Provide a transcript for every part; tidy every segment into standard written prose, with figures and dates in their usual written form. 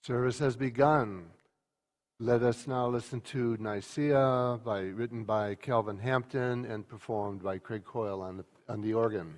Service has begun. Let us now listen to Nicaea, written by Calvin Hampton and performed by Craig Coyle on the organ.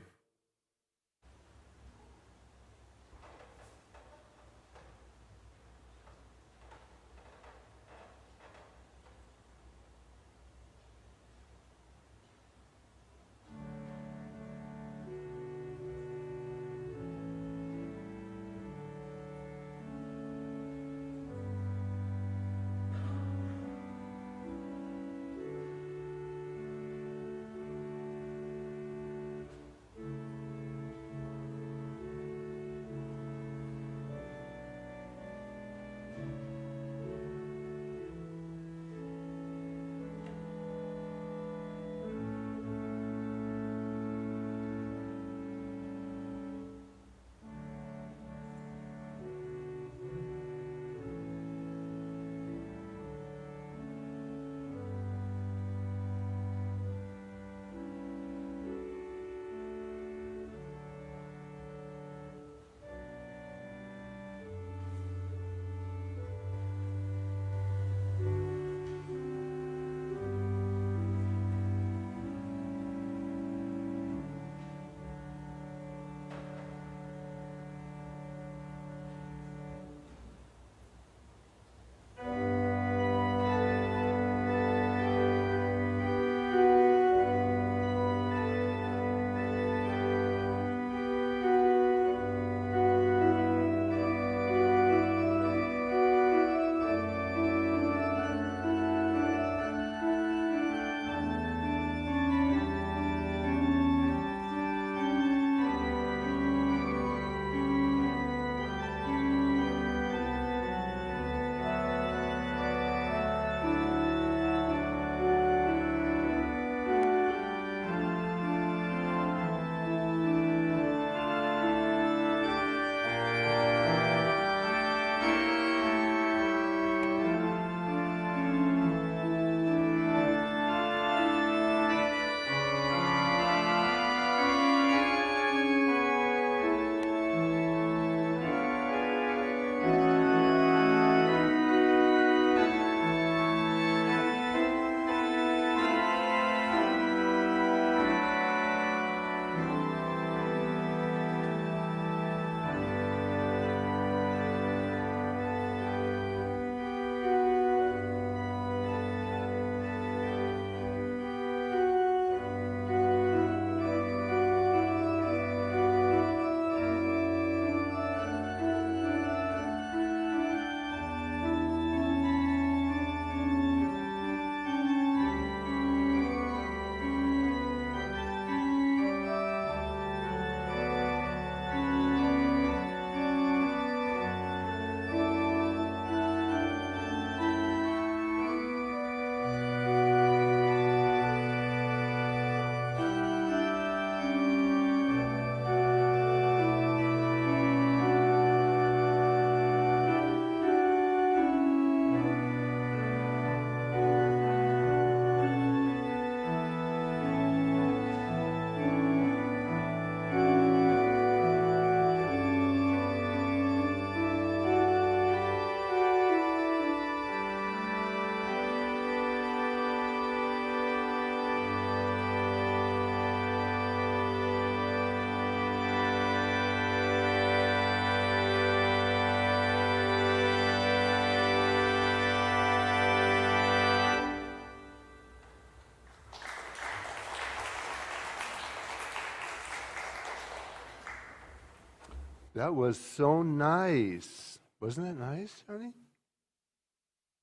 That was so nice. Wasn't that nice, honey?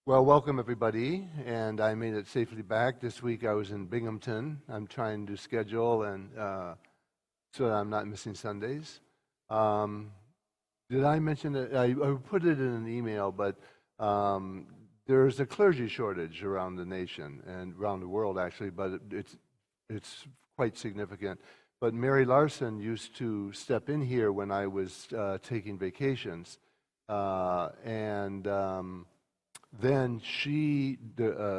Well, welcome everybody, and I made it safely back. This week I was in Binghamton. I'm trying to schedule and so that I'm not missing Sundays. Did I mention it? I put it in an email, but there's a clergy shortage around the nation and around the world, actually, but it's quite significant. But Mary Larson used to step in here when I was taking vacations, and then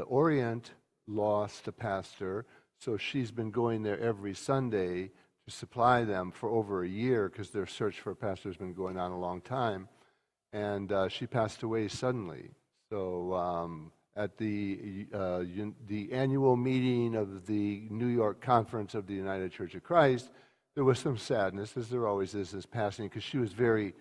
Orient lost a pastor, so she's been going there every Sunday to supply them for over a year because their search for a pastor has been going on a long time. and she passed away suddenly. So at the annual meeting of the New York Conference of the United Church of Christ, there was some sadness, as there always is, this passing, because she was very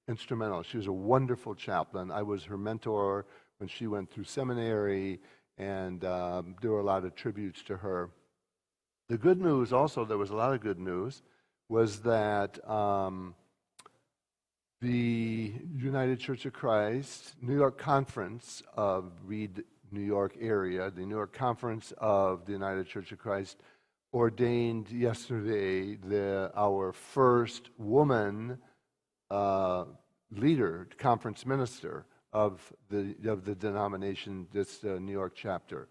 instrumental. She was a wonderful chaplain. I was her mentor when she went through seminary, and there were a lot of tributes to her. The good news also, there was a lot of good news, was that the United Church of Christ, New York Conference of Reed, New York area, the New York Conference of the United Church of Christ ordained yesterday our first woman leader, conference minister of the denomination, this New York chapter,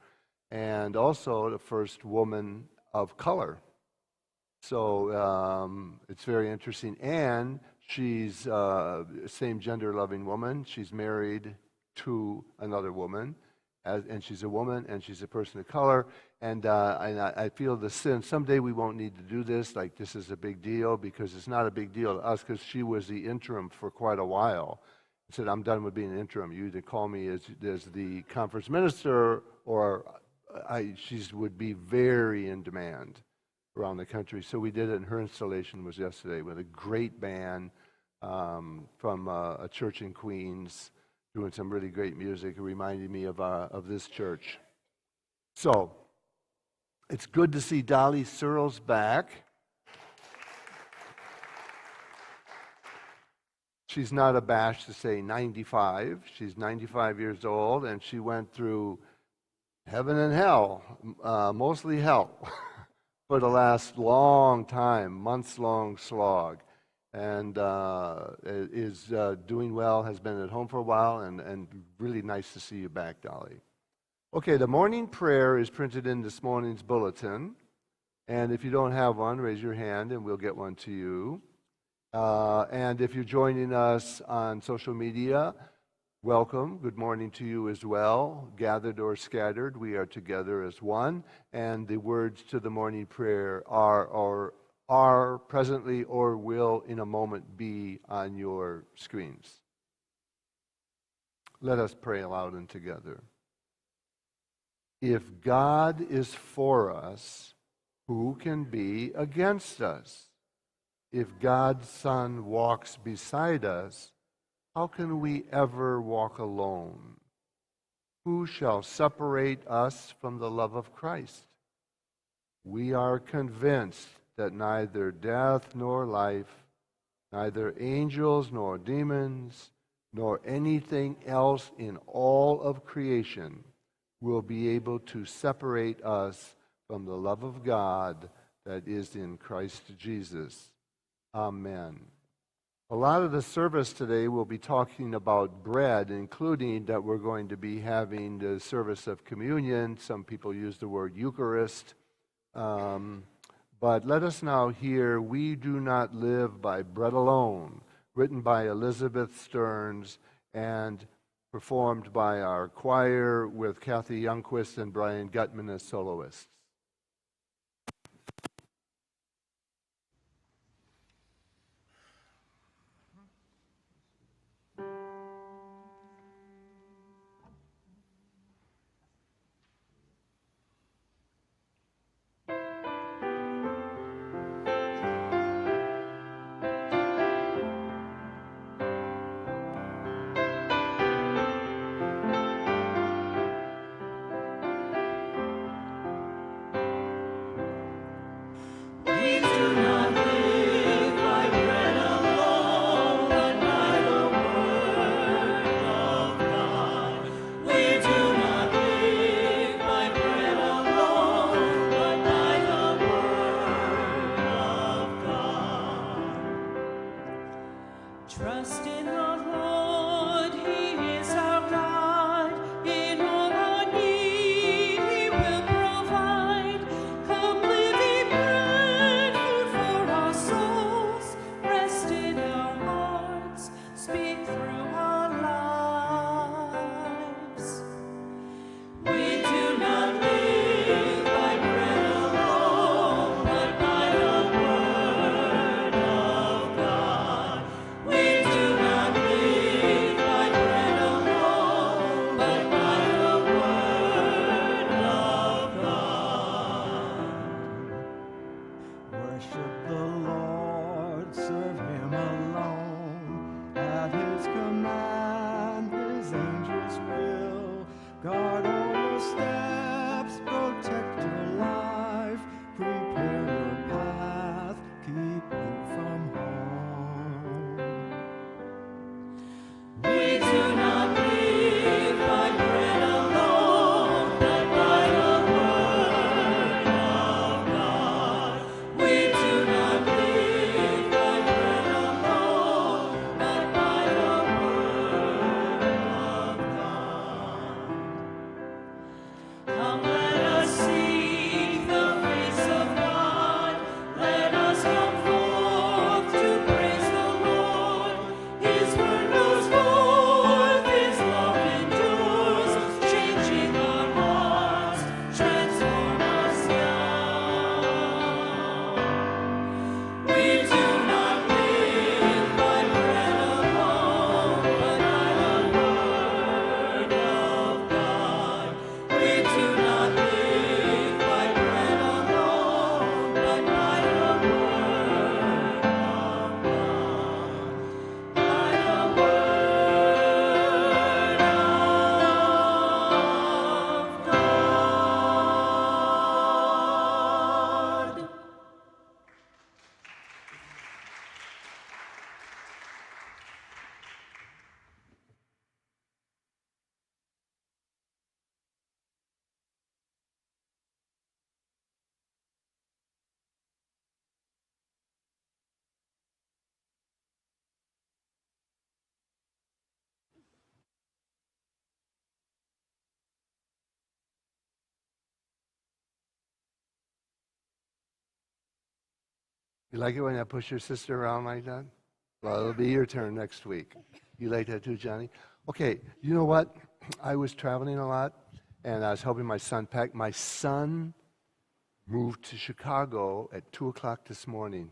and also the first woman of color. So it's very interesting, and she's a same gender loving woman. She's married to another woman, and she's a woman, and she's a person of color. And I feel the sin. Someday we won't need to do this. Like, this is a big deal, because it's not a big deal to us, because she was the interim for quite a while. I said, I'm done with being an interim. You either call me as the conference minister, or she would be very in demand around the country. So we did it, and her installation was yesterday with a great band from a church in Queens, doing some really great music. It reminded me of this church. So it's good to see Dolly Searles back. She's not abashed to say 95. She's 95 years old, and she went through heaven and hell, mostly hell, for the last long time, months-long slog, and is doing well, has been at home for a while, and really nice to see you back, Dolly. Okay, the morning prayer is printed in this morning's bulletin, and if you don't have one, raise your hand and we'll get one to you. And if you're joining us on social media, welcome. Good morning to you as well. Gathered or scattered, we are together as one. And the words to the morning prayer are presently or will in a moment be on your screens. Let us pray aloud and together. If God is for us, who can be against us? If God's Son walks beside us, how can we ever walk alone? Who shall separate us from the love of Christ? We are convinced that neither death nor life, neither angels nor demons, nor anything else in all of creation will be able to separate us from the love of God that is in Christ Jesus. Amen. A lot of the service today will be talking about bread, including that we're going to be having the service of communion. Some people use the word Eucharist. But let us now hear We Do Not Live by Bread Alone, written by Elizabeth Stearns and performed by our choir with Kathy Youngquist and Brian Gutman as soloists. serve him alone. At his command, his angels will guard all your steps, protect your life, prepare your path, keep you from harm. We do not live by bread alone, but by the word of God. We do not live by bread alone, but by the word of God. Come, let us seek the face of God. Let us come forth to praise the Lord. His word goes forth, His love endures, changing our hearts, transform us now. We do not live by bread alone, but by the word of God. We do not live by bread alone, but by the word of God. By the word of God. You like it when I push your sister around like that? Well, it'll be your turn next week. You like that too, Johnny? Okay, you know what? I was traveling a lot, and I was helping my son pack. My son moved to Chicago at 2 o'clock this morning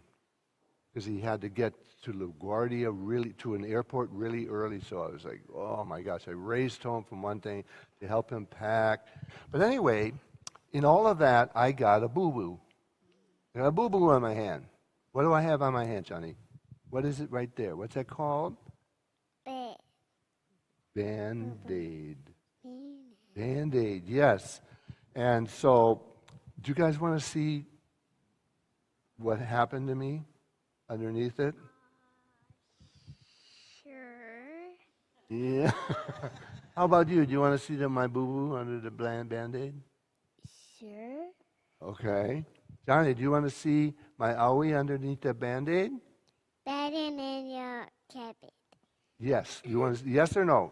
because he had to get to LaGuardia to an airport really early. So I was like, oh my gosh, I raced home from one thing to help him pack. But anyway, in all of that, I got a boo-boo. I got a boo-boo on my hand. What do I have on my hand, Johnny? What is it right there? What's that called? Band-Aid. Band-Aid, yes. And so, do you guys want to see what happened to me underneath it? Sure. Yeah. How about you? Do you want to see my boo-boo under the Band-Aid? Sure. Okay. Johnny, do you want to see my owie underneath the Band-Aid? Better in your cabin. Yes. Yes or no?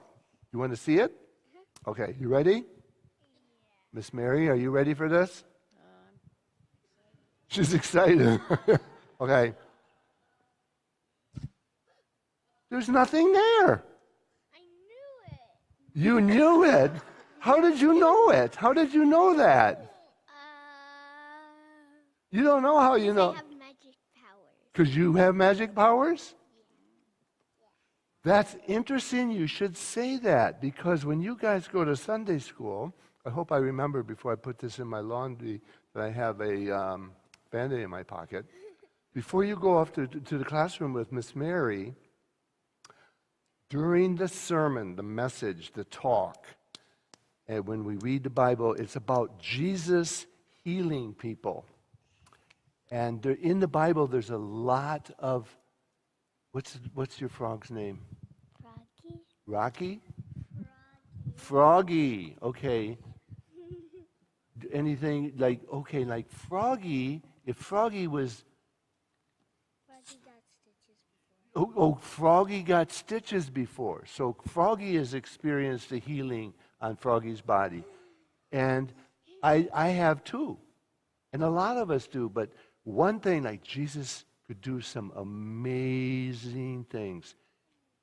You want to see it? Okay. You ready? Miss Mary, are you ready for this? She's excited. Okay. There's nothing there. I knew it. You knew it. How did you know it? How did you know that? You don't know how you know. I have magic powers. Because you have magic powers? That's interesting. You should say that because when you guys go to Sunday school, I hope I remember before I put this in my laundry that I have a Band-Aid in my pocket. Before you go off to the classroom with Miss Mary, during the sermon, the message, the talk, and when we read the Bible, it's about Jesus healing people. And in the Bible, there's a lot of, what's your frog's name? Froggy. Rocky? Froggy. Okay. Anything like, okay, like Froggy, if Froggy was, Froggy got stitches before. Froggy got stitches before. So Froggy has experienced the healing on Froggy's body. And I have too. And a lot of us do. But one thing, like Jesus could do some amazing things.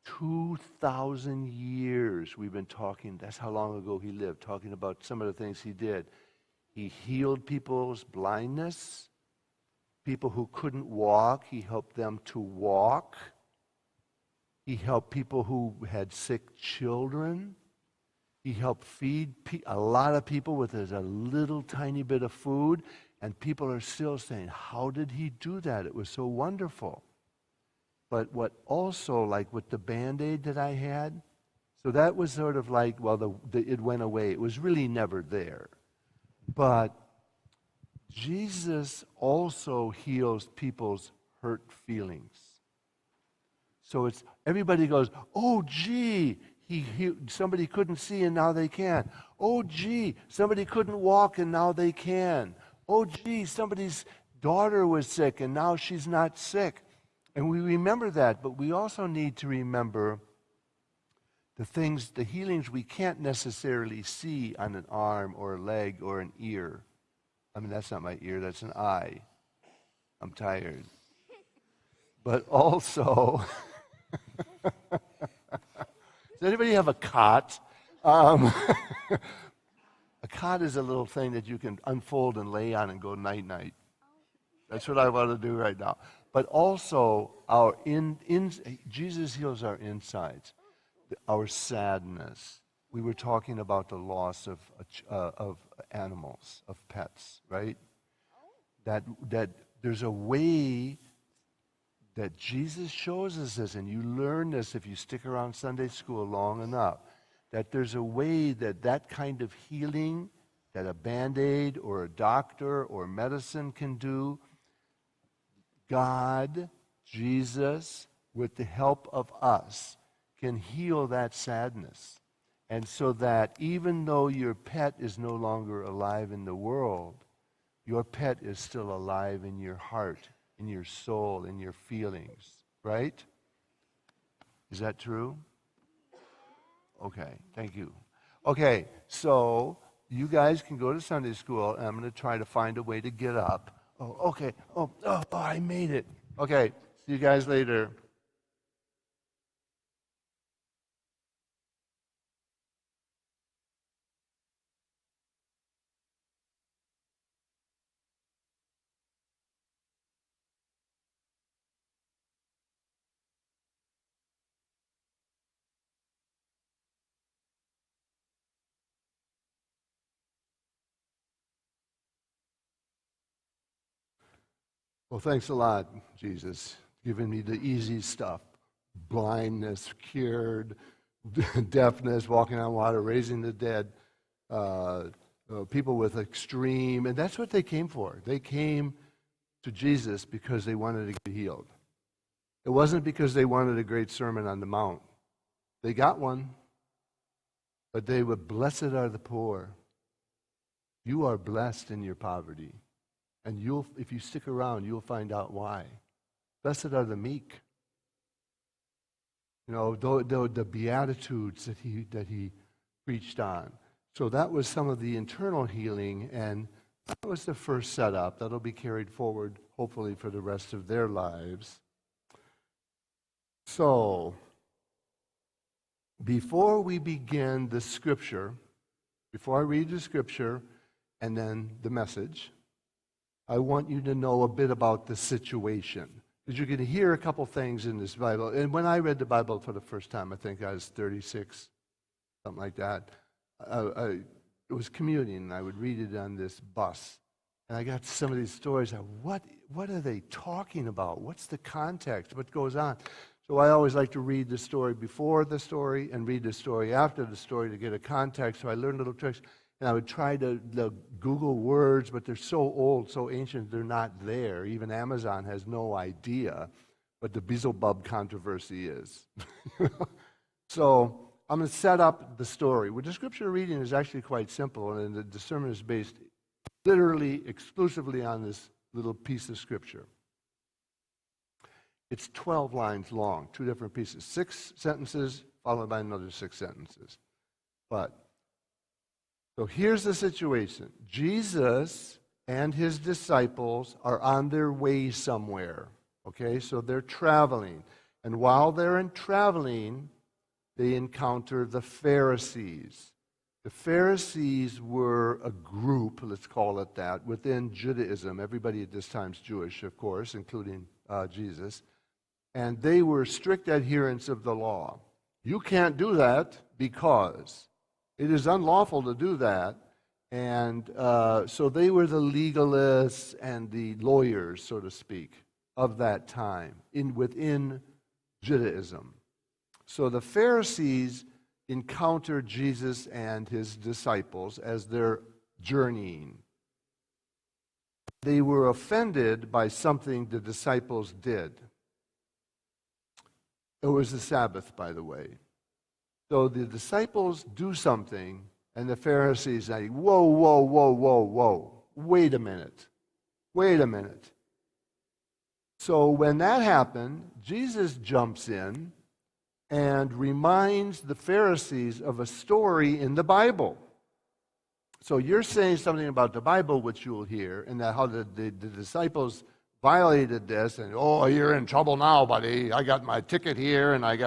2,000 years we've been talking, that's how long ago he lived, talking about some of the things he did. He healed people's blindness. People who couldn't walk, he helped them to walk. He helped people who had sick children. He helped feed a lot of people with a little tiny bit of food. And people are still saying, how did he do that? It was so wonderful. but what also, like with the Band-Aid that I had, so that was sort of like, well, it went away. It was really never there. But Jesus also heals people's hurt feelings. So it's, everybody goes, oh, gee, somebody couldn't see and now they can. Oh, gee, somebody couldn't walk and now they can. Oh, gee, somebody's daughter was sick and now she's not sick. And we remember that, but we also need to remember the things, the healings we can't necessarily see on an arm or a leg or an ear. I mean, that's not my ear, that's an eye. I'm tired. But also, does anybody have a cot? A cot is a little thing that you can unfold and lay on and go night-night. That's what I want to do right now. But also, Jesus heals our insides, our sadness. We were talking about the loss of animals, of pets, right? That there's a way that Jesus shows us this, and you learn this if you stick around Sunday school long enough, that there's a way that kind of healing that a Band-Aid or a doctor or medicine can do, God, Jesus, with the help of us, can heal that sadness. And so that even though your pet is no longer alive in the world, your pet is still alive in your heart, in your soul, in your feelings. Right? Is that true? Okay, thank you. Okay, so you guys can go to Sunday school, and I'm going to try to find a way to get up. Oh, okay. Oh, I made it. Okay, see you guys later. Well, thanks a lot, Jesus, giving me the easy stuff. Blindness cured, deafness, walking on water, raising the dead, people with extreme, and that's what they came for. They came to Jesus because they wanted to get healed. It wasn't because they wanted a great sermon on the Mount. They got one, but they were, blessed are the poor. You are blessed in your poverty. And if you stick around, you'll find out why. Blessed are the meek. You know, the Beatitudes that he preached on. So that was some of the internal healing, and that was the first setup. That'll be carried forward, hopefully, for the rest of their lives. So, before we begin the scripture, before I read the scripture and then the message, I want you to know a bit about the situation. Because you're going to hear a couple things in this Bible. And when I read the Bible for the first time, I think I was 36, something like that. It was commuting, and I would read it on this bus. And I got some of these stories. What are they talking about? What's the context? What goes on? So I always like to read the story before the story and read the story after the story to get a context. So I learned little tricks. And I would try to Google words, but they're so old, so ancient, they're not there. Even Amazon has no idea what the Beelzebub controversy is. So I'm going to set up the story. Well, the scripture reading is actually quite simple, and the sermon is based literally, exclusively on this little piece of scripture. It's 12 lines long, 2 different pieces, 6 sentences followed by another 6 sentences. So here's the situation. Jesus and his disciples are on their way somewhere. Okay, so they're traveling. And while they're traveling, they encounter the Pharisees. The Pharisees were a group, let's call it that, within Judaism. Everybody at this time is Jewish, of course, including Jesus. And they were strict adherents of the law. You can't do that because it is unlawful to do that. And so they were the legalists and the lawyers, so to speak, of that time within Judaism. So the Pharisees encountered Jesus and his disciples as they're journeying. They were offended by something the disciples did. It was the Sabbath, by the way. So the disciples do something, and the Pharisees say, whoa, whoa, whoa, whoa, whoa. Wait a minute. Wait a minute. So when that happened, Jesus jumps in and reminds the Pharisees of a story in the Bible. So you're saying something about the Bible, which you'll hear, and that how the disciples violated this, and oh, you're in trouble now, buddy. I got my ticket here, and I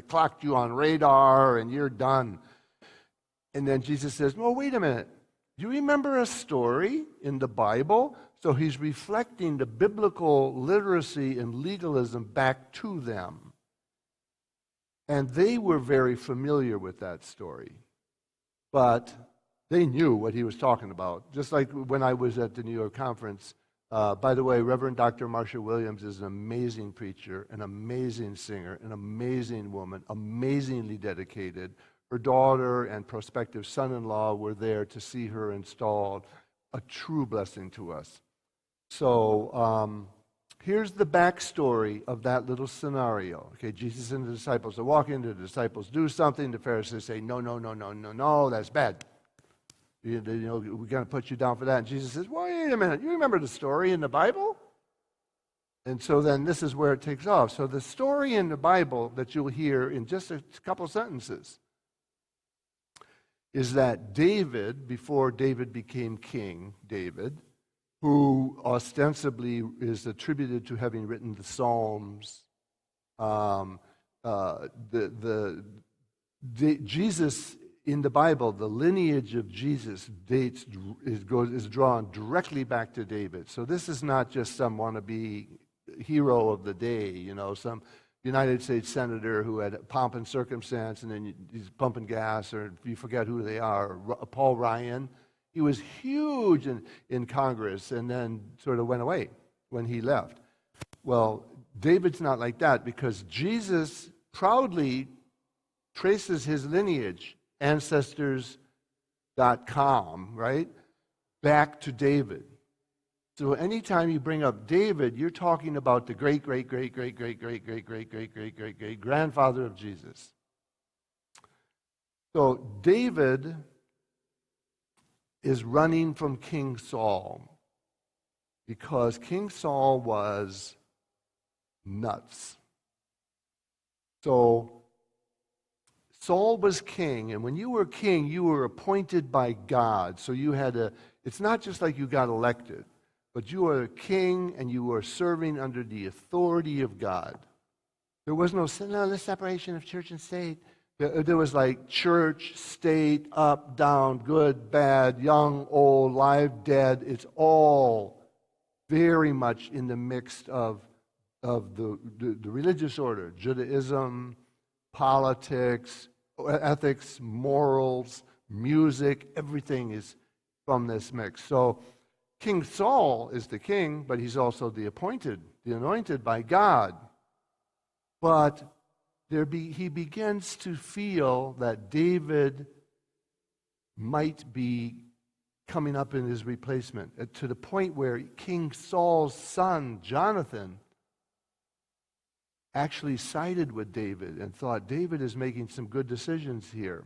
clocked you on radar, and you're done. And then Jesus says, well, wait a minute. Do you remember a story in the Bible? So he's reflecting the biblical literacy and legalism back to them. And they were very familiar with that story. But they knew what he was talking about. Just like when I was at the New York conference. By the way, Reverend Dr. Marsha Williams is an amazing preacher, an amazing singer, an amazing woman, amazingly dedicated. Her daughter and prospective son-in-law were there to see her installed. A true blessing to us. So here's the backstory of that little scenario. Okay, Jesus and the disciples are walking. The disciples do something. The Pharisees say, no, no, no, no, no, no, that's bad. We're going to put you down for that. And Jesus says, wait a minute, you remember the story in the Bible? And so then this is where it takes off. So the story in the Bible that you'll hear in just a couple sentences is that David, before David became king, David, who ostensibly is attributed to having written the Psalms, Jesus in the Bible, the lineage of Jesus is drawn directly back to David. So this is not just some wannabe hero of the day, some United States senator who had pomp and circumstance, and then he's pumping gas, or you forget who they are. Paul Ryan, he was huge in Congress, and then sort of went away when he left. Well, David's not like that, because Jesus proudly traces his lineage, Ancestors.com, right, back to David. So anytime you bring up David, you're talking about the great, great, great, great, great, great, great, great, great, great, great, great grandfather of Jesus. So David is running from King Saul because King Saul was nuts. So Saul was king, and when you were king, you were appointed by God. So you had it's not just like you got elected, but you were a king and you were serving under the authority of God. There was no separation of church and state. There was like church, state, up, down, good, bad, young, old, live, dead. It's all very much in the mix of the religious order, Judaism, politics, ethics, morals, music, everything is from this mix. So King Saul is the king, but he's also the anointed by God. But he begins to feel that David might be coming up in his replacement, to the point where King Saul's son, Jonathan, actually sided with David and thought David is making some good decisions here.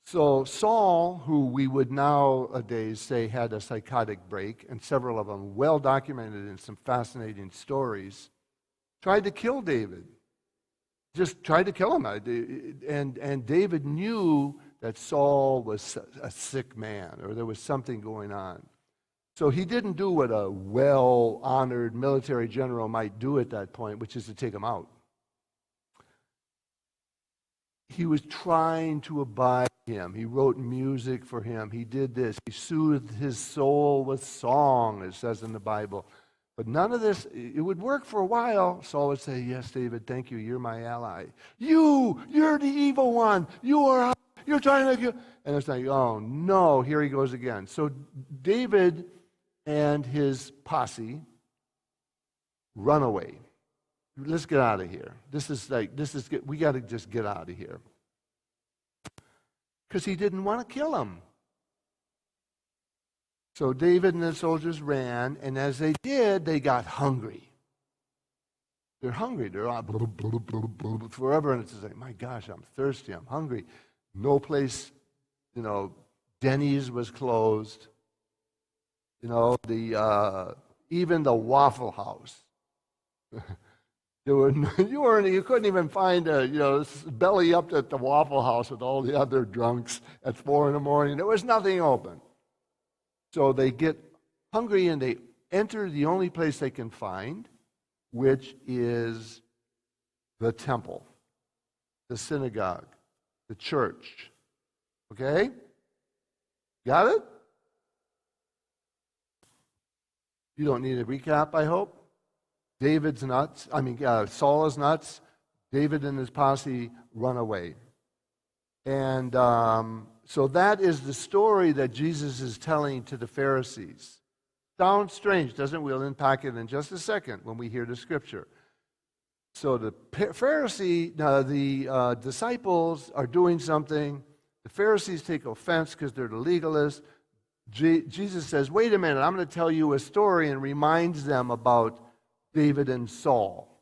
So Saul, who we would nowadays say had a psychotic break, and several of them well documented in some fascinating stories, tried to kill David. Just tried to kill him. And David knew that Saul was a sick man, or there was something going on. So he didn't do what a well-honored military general might do at that point, which is to take him out. He was trying to abide him. He wrote music for him. He did this. He soothed his soul with song, it says in the Bible. But none of this, it would work for a while. Saul would say, yes, David, thank you. You're my ally. You're the evil one. You're trying to... And it's like, oh, no, here he goes again. So David and his posse run away. let's get out of here. We got to just get out of here. Because he didn't want to kill him. So David and the soldiers ran, and as they did, they got hungry. They're hungry. They're all forever, and it's like, my gosh, I'm thirsty. I'm hungry. No place, Denny's was closed. Even the Waffle House. You couldn't even find belly up at the Waffle House with all the other drunks at 4 a.m. There was nothing open. So they get hungry and they enter the only place they can find, which is the temple, the synagogue, the church. Okay? Got it? You don't need a recap, I hope. David's nuts. Saul is nuts. David and his posse run away. And so that is the story that Jesus is telling to the Pharisees. Sounds strange, doesn't it? We'll unpack it in just a second when we hear the scripture. So the disciples are doing something. The Pharisees take offense because they're the legalists. Jesus says, wait a minute, I'm going to tell you a story, and reminds them about David and Saul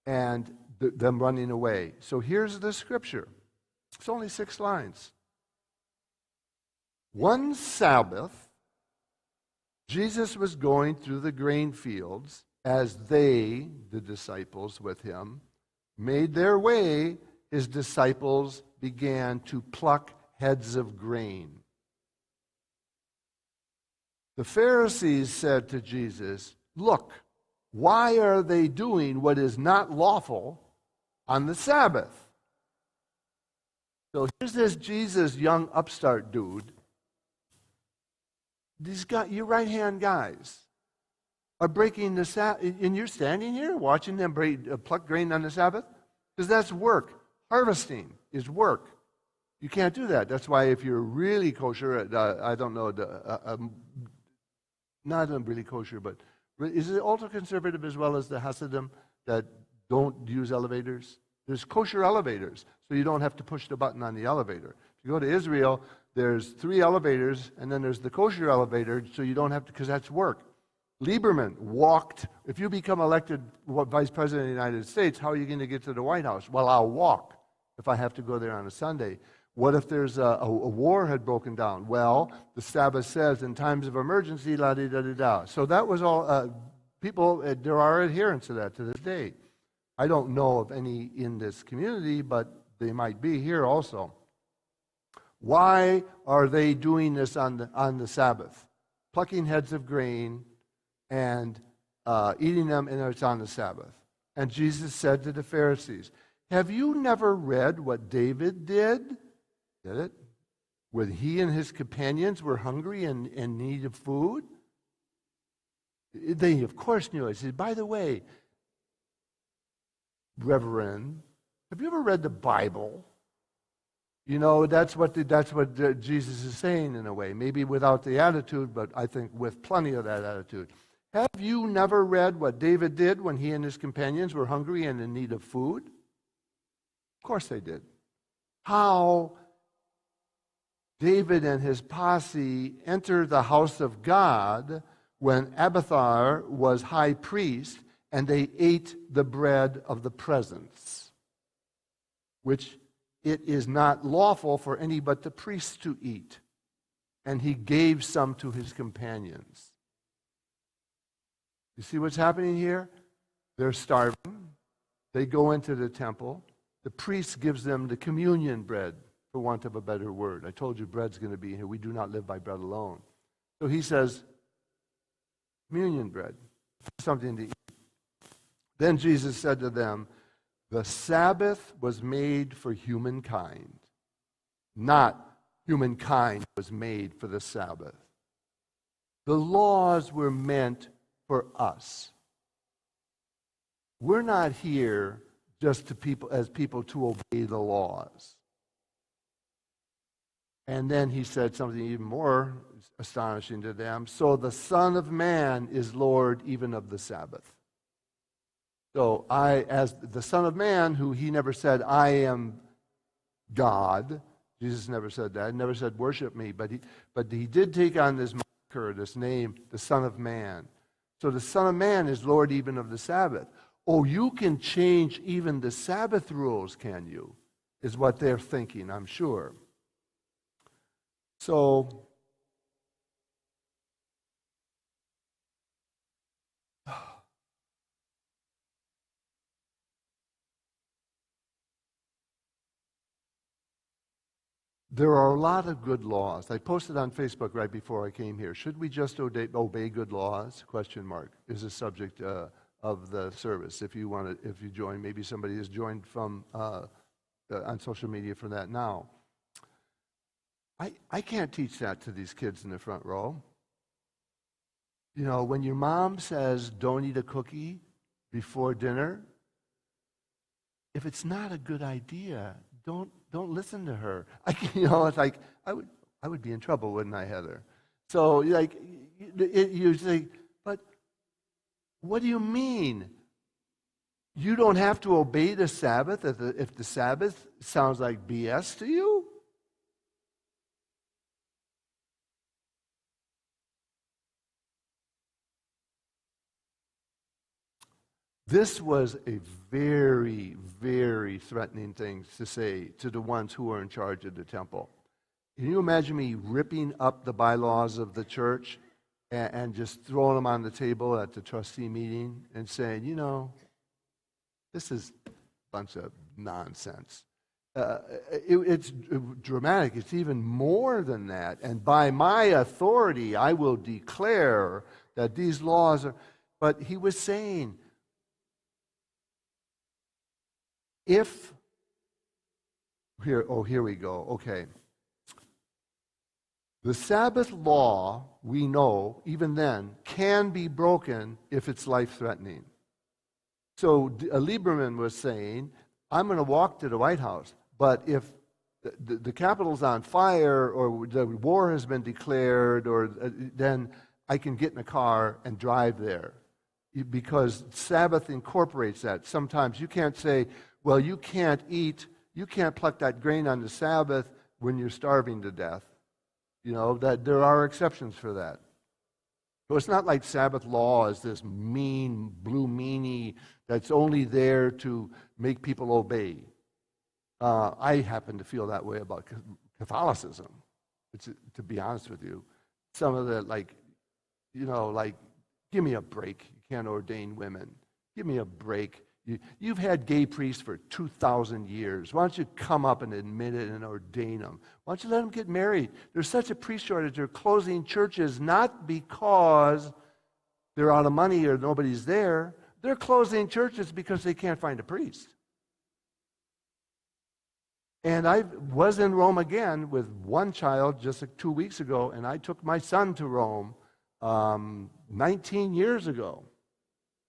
and them running away. So here's the scripture. It's only 6 lines. One Sabbath, Jesus was going through the grain fields as they, the disciples with him, made their way. His disciples began to pluck heads of grain. The Pharisees said to Jesus, look, why are they doing what is not lawful on the Sabbath? So here's this Jesus, young upstart dude. These guys, your right-hand guys, are breaking the Sabbath, and you're standing here watching them pluck grain on the Sabbath? Because that's work. Harvesting is work. You can't do that. That's why if you're really kosher, not really kosher, but is it ultra-conservative as well as the Hasidim that don't use elevators? There's kosher elevators, so you don't have to push the button on the elevator. If you go to Israel, there's 3 elevators, and then there's the kosher elevator, so you don't have to, because that's work. Lieberman walked. If you become elected vice president of the United States, how are you going to get to the White House? Well, I'll walk if I have to go there on a Sunday. What if there's a war had broken down? Well, the Sabbath says in times of emergency, la-di-da-di-da. So that was all, there are adherents to that to this day. I don't know of any in this community, but they might be here also. Why are they doing this on the Sabbath? Plucking heads of grain and eating them, and it's on the Sabbath. And Jesus said to the Pharisees, have you never read what David did? Did it? When he and his companions were hungry and in need of food? They, of course, knew it. He said, by the way, Reverend, have you ever read the Bible? That's what Jesus is saying in a way. Maybe without the attitude, but I think with plenty of that attitude. Have you never read what David did when he and his companions were hungry and in need of food? Of course they did. How David and his posse entered the house of God when Abiathar was high priest, and they ate the bread of the presence, which it is not lawful for any but the priests to eat. And he gave some to his companions. You see what's happening here? They're starving. They go into the temple. The priest gives them the communion bread, for want of a better word. I told you bread's going to be here. We do not live by bread alone. So he says, communion bread, something to eat. Then Jesus said to them, the Sabbath was made for humankind, not humankind was made for the Sabbath. The laws were meant for us. We're not here just as people to obey the laws. And then he said something even more astonishing to them. So the Son of Man is Lord even of the Sabbath. So I, as the Son of Man, who he never said, I am God. Jesus never said that. He never said, worship me. But he did take on this marker, this name, the Son of Man. So the Son of Man is Lord even of the Sabbath. Oh, you can change even the Sabbath rules, can you? Is what they're thinking, I'm sure. So, there are a lot of good laws. I posted on Facebook right before I came here. Should we just obey good laws? Question mark is the subject of the service. If you want to, if you join, maybe somebody has joined from on social media for that now. I can't teach that to these kids in the front row. You know, when your mom says, don't eat a cookie before dinner, if it's not a good idea, don't listen to her. It's like, I would be in trouble, wouldn't I, Heather? So, like, you say, but what do you mean? You don't have to obey the Sabbath if the Sabbath sounds like BS to you? This was a very, very threatening thing to say to the ones who are in charge of the temple. Can you imagine me ripping up the bylaws of the church and just throwing them on the table at the trustee meeting and saying, you know, this is a bunch of nonsense. It's dramatic. It's even more than that. And by my authority, I will declare that these laws are... But he was saying, if... Here we go. Okay. The Sabbath law, we know, even then, can be broken if it's life-threatening. So Lieberman was saying, I'm going to walk to the White House, but if the Capitol's on fire or the war has been declared, or then I can get in a car and drive there. Because Sabbath incorporates that. Sometimes you can't say, well, you can't pluck that grain on the Sabbath when you're starving to death. You know, that there are exceptions for that. So it's not like Sabbath law is this mean, blue meanie that's only there to make people obey. I happen to feel that way about Catholicism, to be honest with you. Some of the, like, give me a break. You can't ordain women. Give me a break. You've had gay priests for 2,000 years. Why don't you come up and admit it and ordain them? Why don't you let them get married? There's such a priest shortage. They're closing churches not because they're out of money or nobody's there. They're closing churches because they can't find a priest. And I was in Rome again with one child just 2 weeks ago, and I took my son to Rome 19 years ago.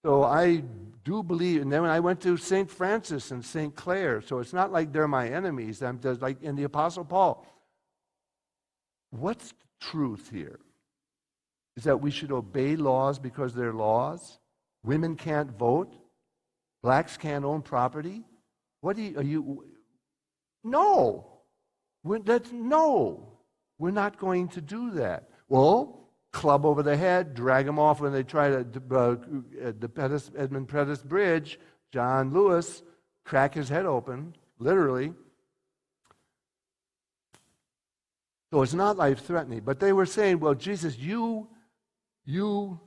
So I do believe, and then when I went to St. Francis and St. Clare, so it's not like they're my enemies. I'm just like in the Apostle Paul. What's the truth here? Is that we should obey laws because they're laws? Women can't vote? Blacks can't own property? What are you? No. No. We're not going to do that. Well, club over the head, drag them off when they try to, the Edmund Pettus Bridge, John Lewis, crack his head open, literally. So it's not life-threatening. But they were saying, well, Jesus, you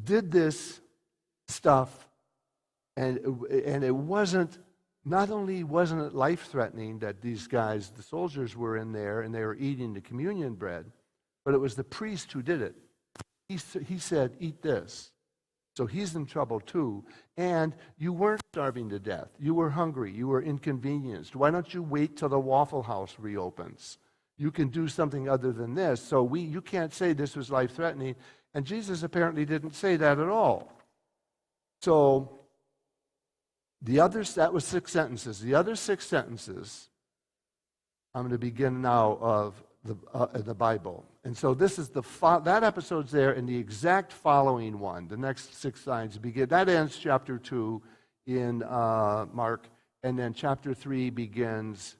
did this stuff, and it wasn't, not only wasn't it life-threatening that these guys, the soldiers were in there and they were eating the communion bread, but it was the priest who did it. He said, eat this. So he's in trouble too. And you weren't starving to death. You were hungry. You were inconvenienced. Why don't you wait till the Waffle House reopens? You can do something other than this. So you can't say this was life-threatening. And Jesus apparently didn't say that at all. So that was 6 sentences. The other 6 sentences, I'm going to begin now of the Bible. And so this is that episode's there, and the exact following one, the next 6 lines begin. That ends chapter 2 in Mark, and then chapter 3 begins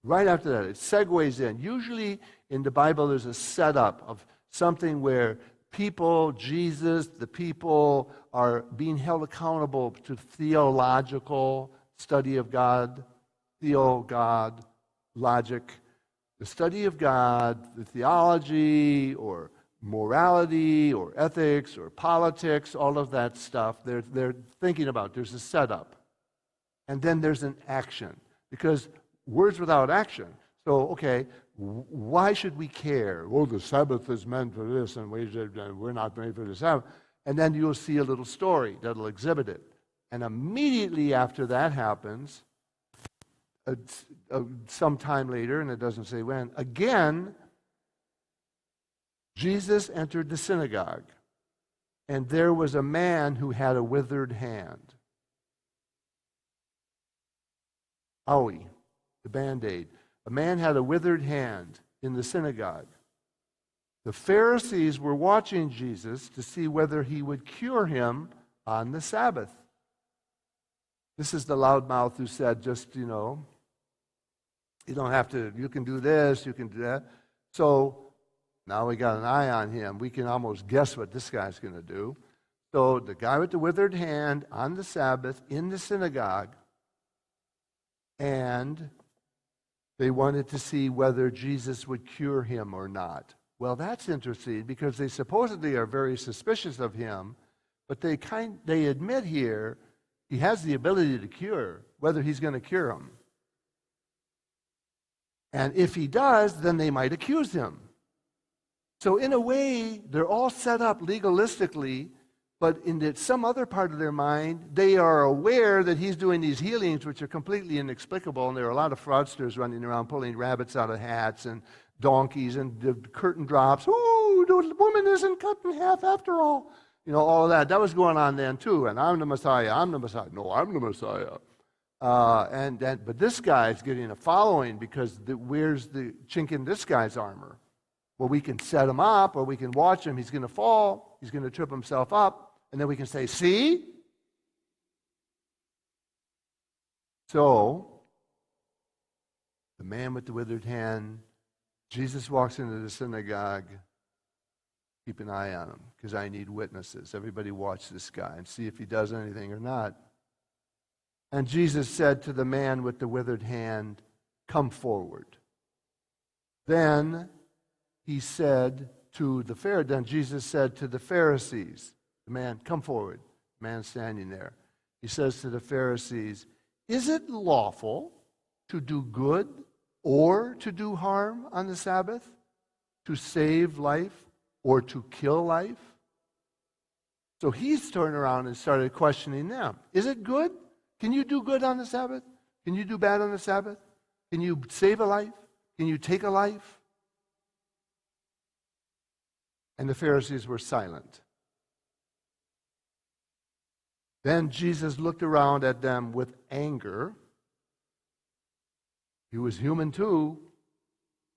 right after that. It segues in. Usually in the Bible, there's a setup of something where people, Jesus, the people are being held accountable to theological study of God, God, logic, the study of God, the theology or morality or ethics or politics, all of that stuff. They're thinking about. There's a setup. And then there's an action. Because words without action. So, okay, why should we care? Well, the Sabbath is meant for this, and we're not made for the Sabbath. And then you'll see a little story that'll exhibit it. And immediately after that happens, some time later, and it doesn't say when, again, Jesus entered the synagogue, and there was a man who had a withered hand. Owie, the Band-Aid. A man had a withered hand in the synagogue. The Pharisees were watching Jesus to see whether he would cure him on the Sabbath. This is the loudmouth who said, just, you don't have to, you can do this, you can do that. So now we got an eye on him. We can almost guess what this guy's going to do. So the guy with the withered hand on the Sabbath in the synagogue, and they wanted to see whether Jesus would cure him or not. Well, that's interesting because they supposedly are very suspicious of him, but they admit here he has the ability to cure, whether he's going to cure him. And if he does, then they might accuse him. So in a way, they're all set up legalistically, but in some other part of their mind, they are aware that he's doing these healings which are completely inexplicable, and there are a lot of fraudsters running around pulling rabbits out of hats and donkeys, and the curtain drops. Oh, the woman isn't cut in half after all. All of that. That was going on then too, and I'm the Messiah, I'm the Messiah. No, I'm the Messiah. But this guy's getting a following because where's the chink in this guy's armor? Well, we can set him up, or we can watch him. He's going to fall. He's going to trip himself up. And then we can say, see? So, the man with the withered hand, Jesus walks into the synagogue. Keep an eye on him, because I need witnesses. Everybody watch this guy and see if he does anything or not. And Jesus said to the man with the withered hand, come forward. Then he said to the Pharisees, then Jesus said to the Pharisees, the man, come forward. The man standing there. He says to the Pharisees, is it lawful to do good or to do harm on the Sabbath? To save life or to kill life? So he's turned around and started questioning them. Is it good? Can you do good on the Sabbath? Can you do bad on the Sabbath? Can you save a life? Can you take a life? And the Pharisees were silent. Then Jesus looked around at them with anger. He was human too.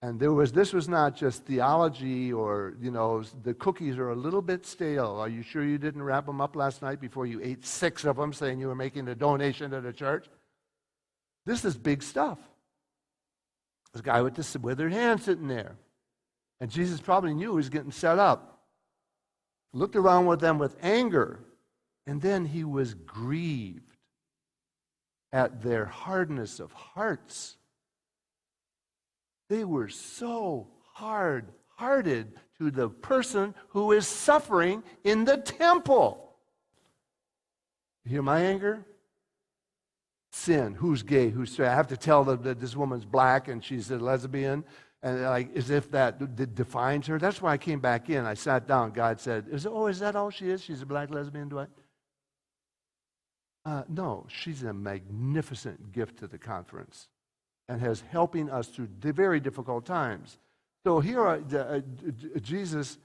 And this was not just theology or, the cookies are a little bit stale. Are you sure you didn't wrap them up last night before you ate 6 of them saying you were making a donation to the church? This is big stuff. This guy with this withered hand sitting there. And Jesus probably knew he was getting set up. Looked around with them with anger. And then he was grieved at their hardness of hearts. They were so hard-hearted to the person who is suffering in the temple. You hear my anger? Sin. Who's gay? Who's straight? I have to tell them that this woman's black and she's a lesbian, and as if that defines her. That's why I came back in. I sat down. God said, is that all she is? She's a black lesbian, Dwight? No, she's a magnificent gift to the conference and has helping us through very difficult times. So here, Jesus,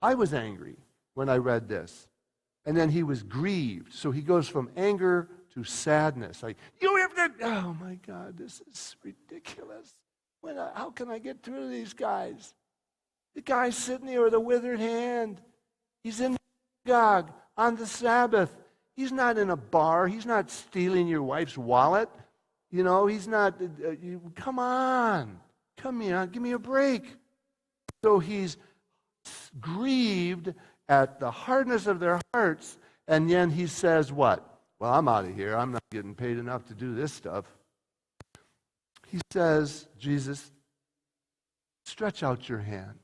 I was angry when I read this. And then he was grieved. So he goes from anger to sadness. Like, you have to, oh my God, this is ridiculous. How can I get through to these guys? The guy's sitting there with a withered hand. He's in the synagogue on the Sabbath. He's not in a bar. He's not stealing your wife's wallet. You know, he's not, come on. Come here, give me a break. So he's grieved at the hardness of their hearts, and then he says what? Well, I'm out of here. I'm not getting paid enough to do this stuff. He says, Jesus, stretch out your hand.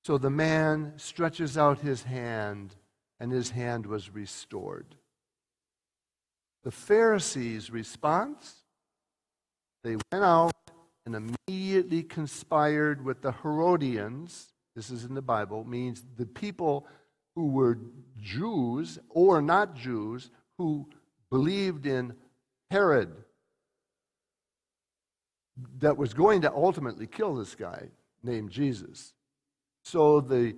So the man stretches out his hand, and his hand was restored. The Pharisees' response? They went out and immediately conspired with the Herodians. This is in the Bible, means the people who were Jews or not Jews who believed in Herod, that was going to ultimately kill this guy named Jesus. So the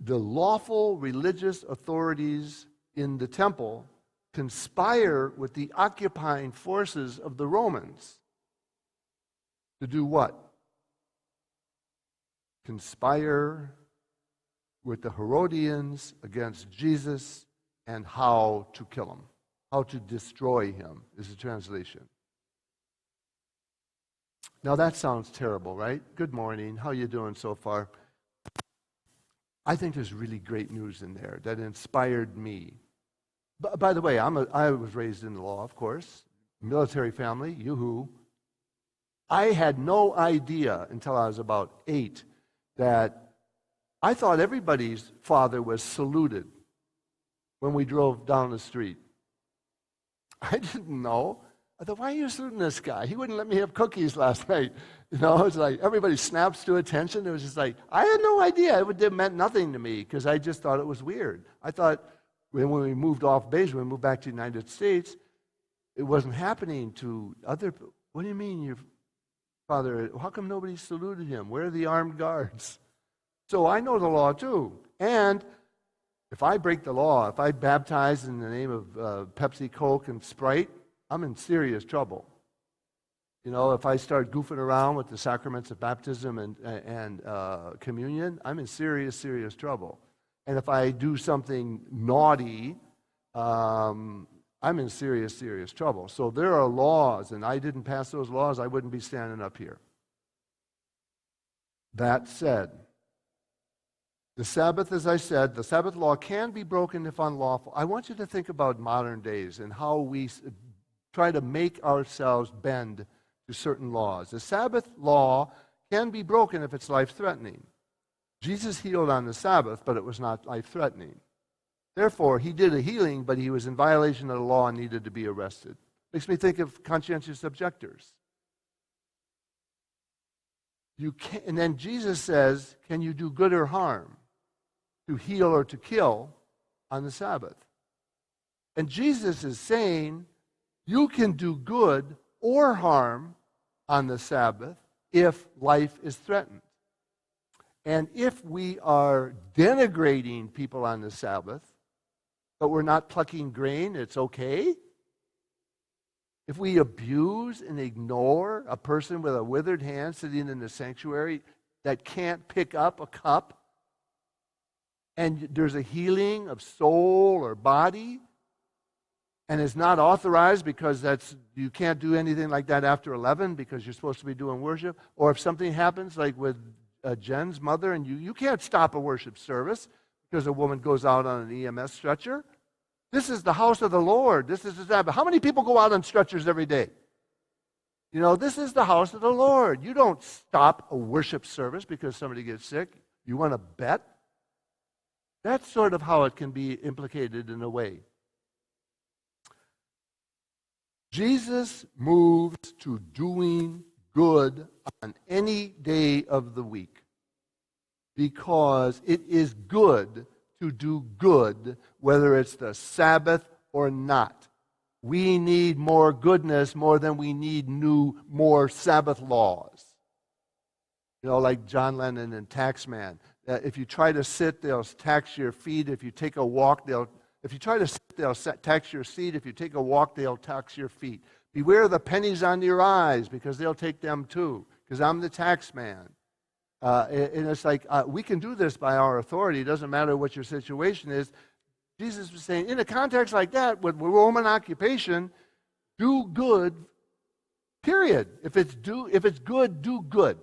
lawful religious authorities in the temple conspire with the occupying forces of the Romans to do what? Conspire with the Herodians against Jesus and how to kill him, how to destroy him is the translation. Now that sounds terrible, right? Good morning. How you doing so far? I think there's really great news in there that inspired me. By the way, I was raised in the law, of course, military family, yoo-hoo. I had no idea until I was about 8 that I thought everybody's father was saluted when we drove down the street. I didn't know. I thought, why are you saluting this guy? He wouldn't let me have cookies last night. You know, it's like everybody snaps to attention. It was just like, I had no idea. It meant nothing to me because I just thought it was weird. I thought when we moved off base, when we moved back to the United States, it wasn't happening to other people. What do you mean your father? How come nobody saluted him? Where are the armed guards? So I know the law too. And if I break the law, if I baptize in the name of Pepsi, Coke, and Sprite, I'm in serious trouble. You know, if I start goofing around with the sacraments of baptism and communion, I'm in serious, serious trouble. And if I do something naughty, I'm in serious, serious trouble. So there are laws, and I didn't pass those laws, I wouldn't be standing up here. That said, the Sabbath, as I said, the Sabbath law can be broken if unlawful. I want you to think about modern days and how we try to make ourselves bend to certain laws. The Sabbath law can be broken if it's life-threatening. Jesus healed on the Sabbath, but it was not life-threatening. Therefore, he did a healing, but he was in violation of the law and needed to be arrested. Makes me think of conscientious objectors. And then Jesus says, can you do good or harm? To heal or to kill on the Sabbath. And Jesus is saying, you can do good or harm on the Sabbath if life is threatened. And if we are denigrating people on the Sabbath, but we're not plucking grain, it's okay. If we abuse and ignore a person with a withered hand sitting in the sanctuary that can't pick up a cup, and there's a healing of soul or body, and it's not authorized because you can't do anything like that after 11 because you're supposed to be doing worship, or if something happens like with Jen's mother and you can't stop a worship service because a woman goes out on an EMS stretcher. This is the house of the Lord. This is the Sabbath. How many people go out on stretchers every day? You know, this is the house of the Lord. You don't stop a worship service because somebody gets sick. You want to bet? That's sort of how it can be implicated in a way. Jesus moves to doing good on any day of the week because it is good to do good, whether it's the Sabbath or not. We need more goodness more than we need more Sabbath laws. You know, like John Lennon and Taxman. If you try to sit, they'll tax your feet. If you take a walk, if you try to sit, they'll tax your seat. If you take a walk, they'll tax your feet. Beware the pennies on your eyes, because they'll take them too, because I'm the tax man. And it's like, we can do this by our authority. It doesn't matter what your situation is. Jesus was saying, in a context like that, with Roman occupation, do good, period. If it's good, do good.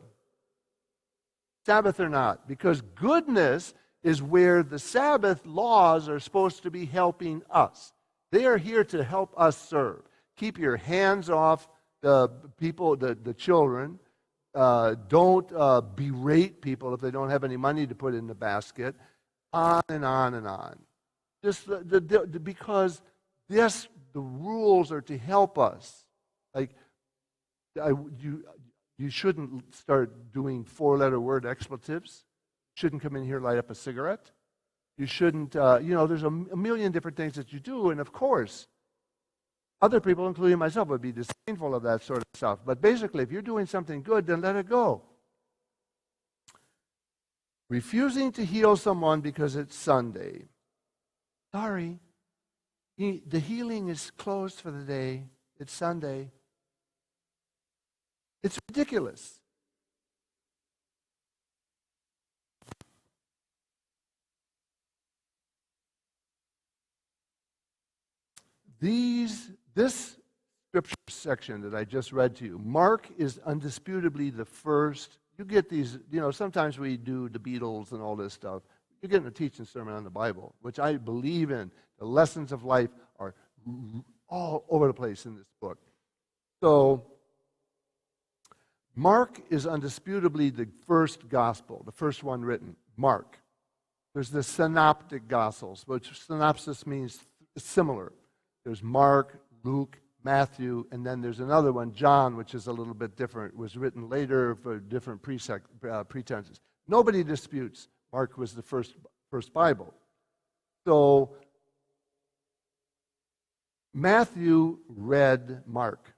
Sabbath or not. Because goodness is where the Sabbath laws are supposed to be helping us. They are here to help us serve. Keep your hands off the people, the children. Don't berate people if they don't have any money to put in the basket. On and on and on. Just because the rules are to help us. Like, you shouldn't start doing four-letter word expletives. Shouldn't come in here light up a cigarette. You shouldn't, there's a million different things that you do, and of course, other people, including myself, would be disdainful of that sort of stuff. But basically, if you're doing something good, then let it go. Refusing to heal someone because it's Sunday. Sorry, the healing is closed for the day. It's Sunday. It's ridiculous. This scripture section that I just read to you, Mark is undisputably the first. You get these, sometimes we do the Beatles and all this stuff. You're getting a teaching sermon on the Bible, which I believe in. The lessons of life are all over the place in this book. So, Mark is undisputably the first gospel, the first one written, Mark. There's the synoptic gospels, which synopsis means similar. There's Mark, Luke, Matthew, and then there's another one, John, which is a little bit different. It was written later for different pretenses. Nobody disputes Mark was the first Bible. So Matthew read Mark.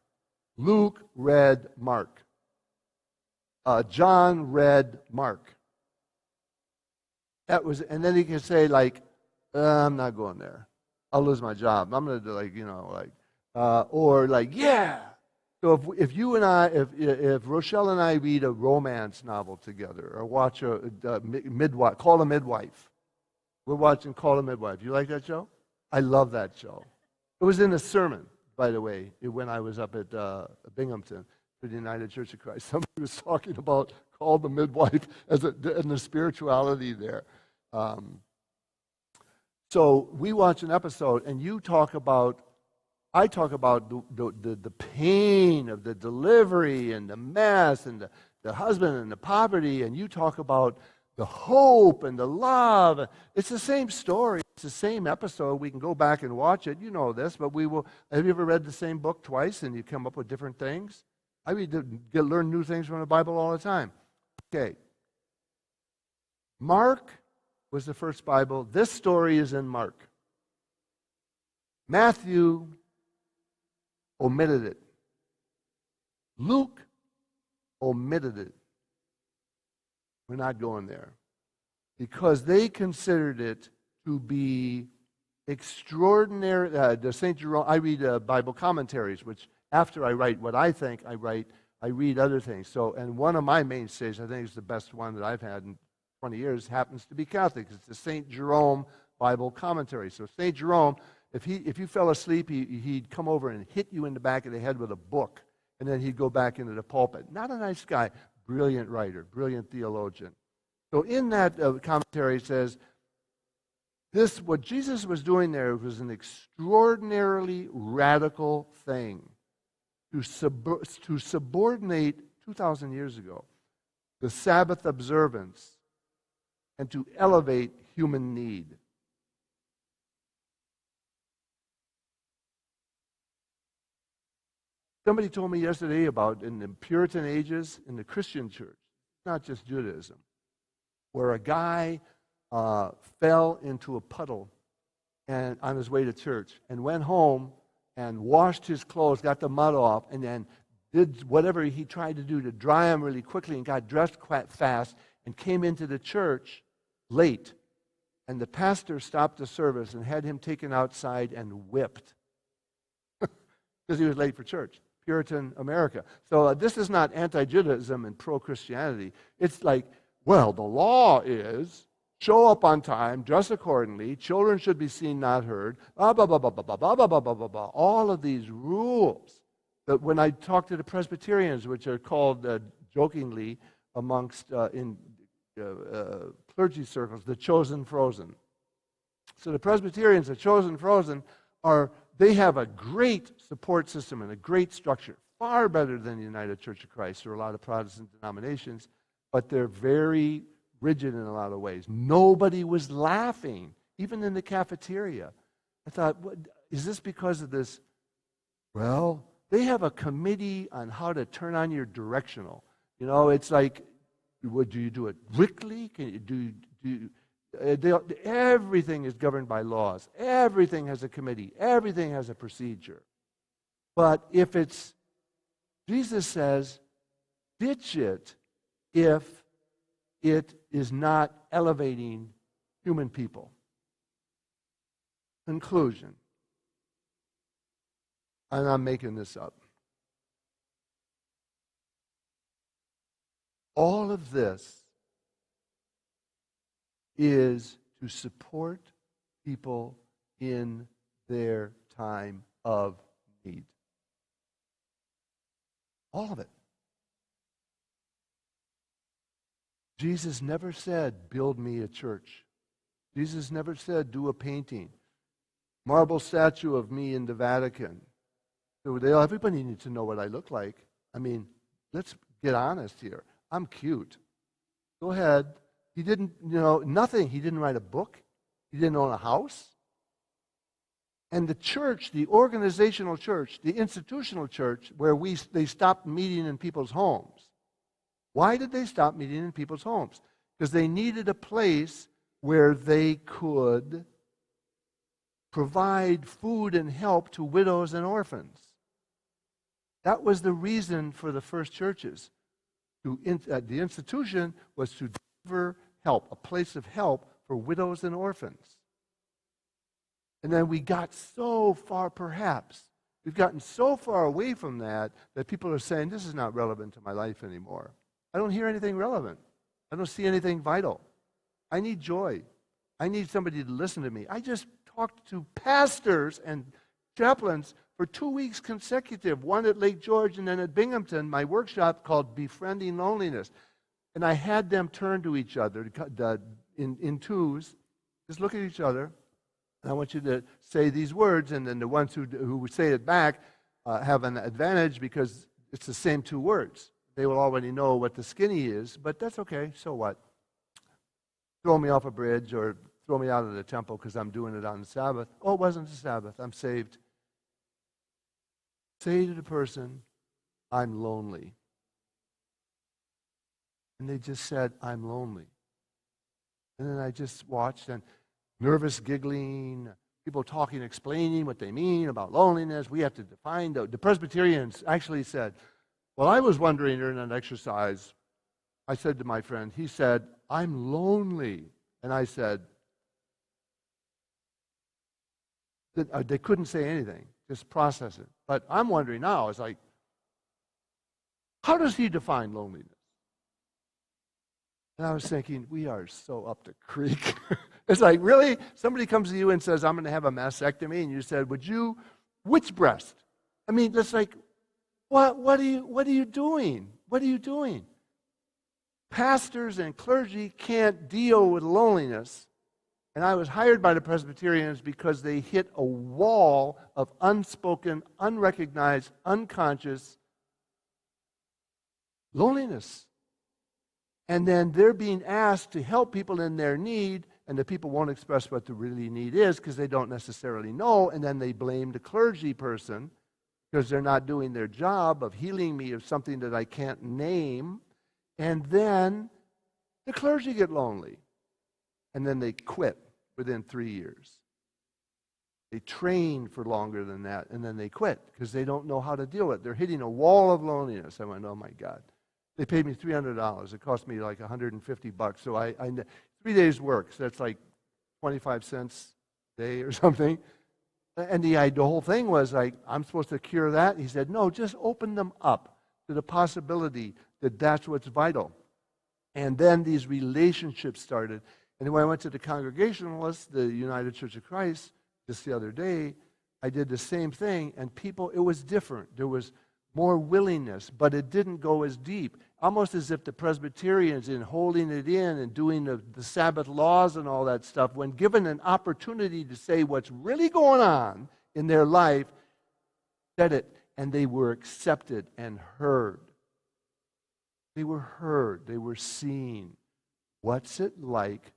Luke read Mark. John read Mark. And then he can say, like, I'm not going there. I'll lose my job. I'm going to do or yeah. So if you and I, if Rochelle and I read a romance novel together, or watch midwife, Call a Midwife. We're watching Call a Midwife. You like that show? I love that show. It was in a sermon, by the way, when I was up at Binghamton for the United Church of Christ. Somebody was talking about Call the Midwife and the spirituality there. So we watch an episode, and I talk about the pain of the delivery and the mess and the husband and the poverty, and you talk about the hope and the love. It's the same story. It's the same episode. We can go back and watch it. You know this, but we will. Have you ever read the same book twice and you come up with different things? I learn new things from the Bible all the time. Okay. Mark was the first Bible. This story is in Mark. Matthew omitted it. Luke omitted it. We're not going there. Because they considered it to be extraordinary. The St. Jerome, I read Bible commentaries, which after I write what I think I write, I read other things. So, and one of my mainstays, I think is the best one that I've had in 20 years, happens to be Catholic. It's the St. Jerome Bible commentary. So St. Jerome, if you fell asleep, he'd come over and hit you in the back of the head with a book, and then he'd go back into the pulpit. Not a nice guy, brilliant writer, brilliant theologian. So in that commentary it says, what Jesus was doing there was an extraordinarily radical thing to subordinate 2,000 years ago the Sabbath observance and to elevate human need. Somebody told me yesterday about in the Puritan ages in the Christian church, not just Judaism, where a guy fell into a puddle and on his way to church and went home and washed his clothes, got the mud off, and then did whatever he tried to do to dry them really quickly and got dressed quite fast and came into the church late. And the pastor stopped the service and had him taken outside and whipped. because he was late for church. Puritan America. So this is not anti-Judaism and pro-Christianity. It's like, well, the law is show up on time, dress accordingly, children should be seen, not heard, blah, blah, blah, blah, blah, blah, blah, blah, blah, blah, blah, blah. All of these rules. That when I talk to the Presbyterians, which are called jokingly amongst in clergy circles, the chosen frozen. So the Presbyterians, the chosen frozen, they have a great support system and a great structure, far better than the United Church of Christ or a lot of Protestant denominations, but they're very rigid in a lot of ways. Nobody was laughing, even in the cafeteria. I thought, is this because of this? Well, they have a committee on how to turn on your directional. You know, it's like, do you do it quickly? Can you everything is governed by laws. Everything has a committee. Everything has a procedure. But if Jesus says, ditch it if it is not elevating human people. Conclusion. And I'm making this up. All of this is to support people in their time of need. All of it. Jesus never said, build me a church. Jesus never said, do a painting. Marble statue of me in the Vatican. So everybody needs to know what I look like. I mean, let's get honest here. I'm cute. Go ahead. He didn't, nothing. He didn't write a book. He didn't own a house. And the church, the organizational church, the institutional church, where they stopped meeting in people's homes. Why did they stop meeting in people's homes? Because they needed a place where they could provide food and help to widows and orphans. That was the reason for the first churches. The institution was to deliver help, a place of help for widows and orphans. And then we got so far, we've gotten so far away from that people are saying, this is not relevant to my life anymore. I don't hear anything relevant. I don't see anything vital. I need joy. I need somebody to listen to me. I just talked to pastors and chaplains for 2 weeks consecutive, one at Lake George and then at Binghamton, my workshop called Befriending Loneliness. And I had them turn to each other in twos, just look at each other, and I want you to say these words, and then the ones who say it back have an advantage because it's the same two words. They will already know what the skinny is, but that's okay, so what? Throw me off a bridge or throw me out of the temple because I'm doing it on the Sabbath. Oh, it wasn't the Sabbath, I'm saved. Say to the person, I'm lonely. And they just said, I'm lonely. And then I just watched and nervous giggling, people talking, explaining what they mean about loneliness. We have to define the Presbyterians actually said, well, I was wondering during an exercise, I said to my friend, he said, I'm lonely. And I said, they couldn't say anything, just process it. But I'm wondering now, it's like, how does he define loneliness? And I was thinking, we are so up the creek. It's like, really? Somebody comes to you and says, I'm going to have a mastectomy, and you said, which breast? I mean, that's like, what are you doing? What are you doing? Pastors and clergy can't deal with loneliness. And I was hired by the Presbyterians because they hit a wall of unspoken, unrecognized, unconscious loneliness. And then they're being asked to help people in their need, and the people won't express what the really need is because they don't necessarily know, and then they blame the clergy person because they're not doing their job of healing me of something that I can't name. And then the clergy get lonely. And then they quit within 3 years. They train for longer than that, and then they quit because they don't know how to deal with it. They're hitting a wall of loneliness. I went, oh my God. They paid me $300. It cost me like $150. So I 3 days work, so that's like 25 cents a day or something. And the whole thing was like, I'm supposed to cure that? He said, no, just open them up to the possibility that that's what's vital. And then these relationships started. And when I went to the Congregationalists, the United Church of Christ, just the other day, I did the same thing, and people, it was different. There was more willingness, but it didn't go as deep. Almost as if the Presbyterians, in holding it in and doing the Sabbath laws and all that stuff, when given an opportunity to say what's really going on in their life, said it, and they were accepted and heard. They were heard. They were seen. What's it like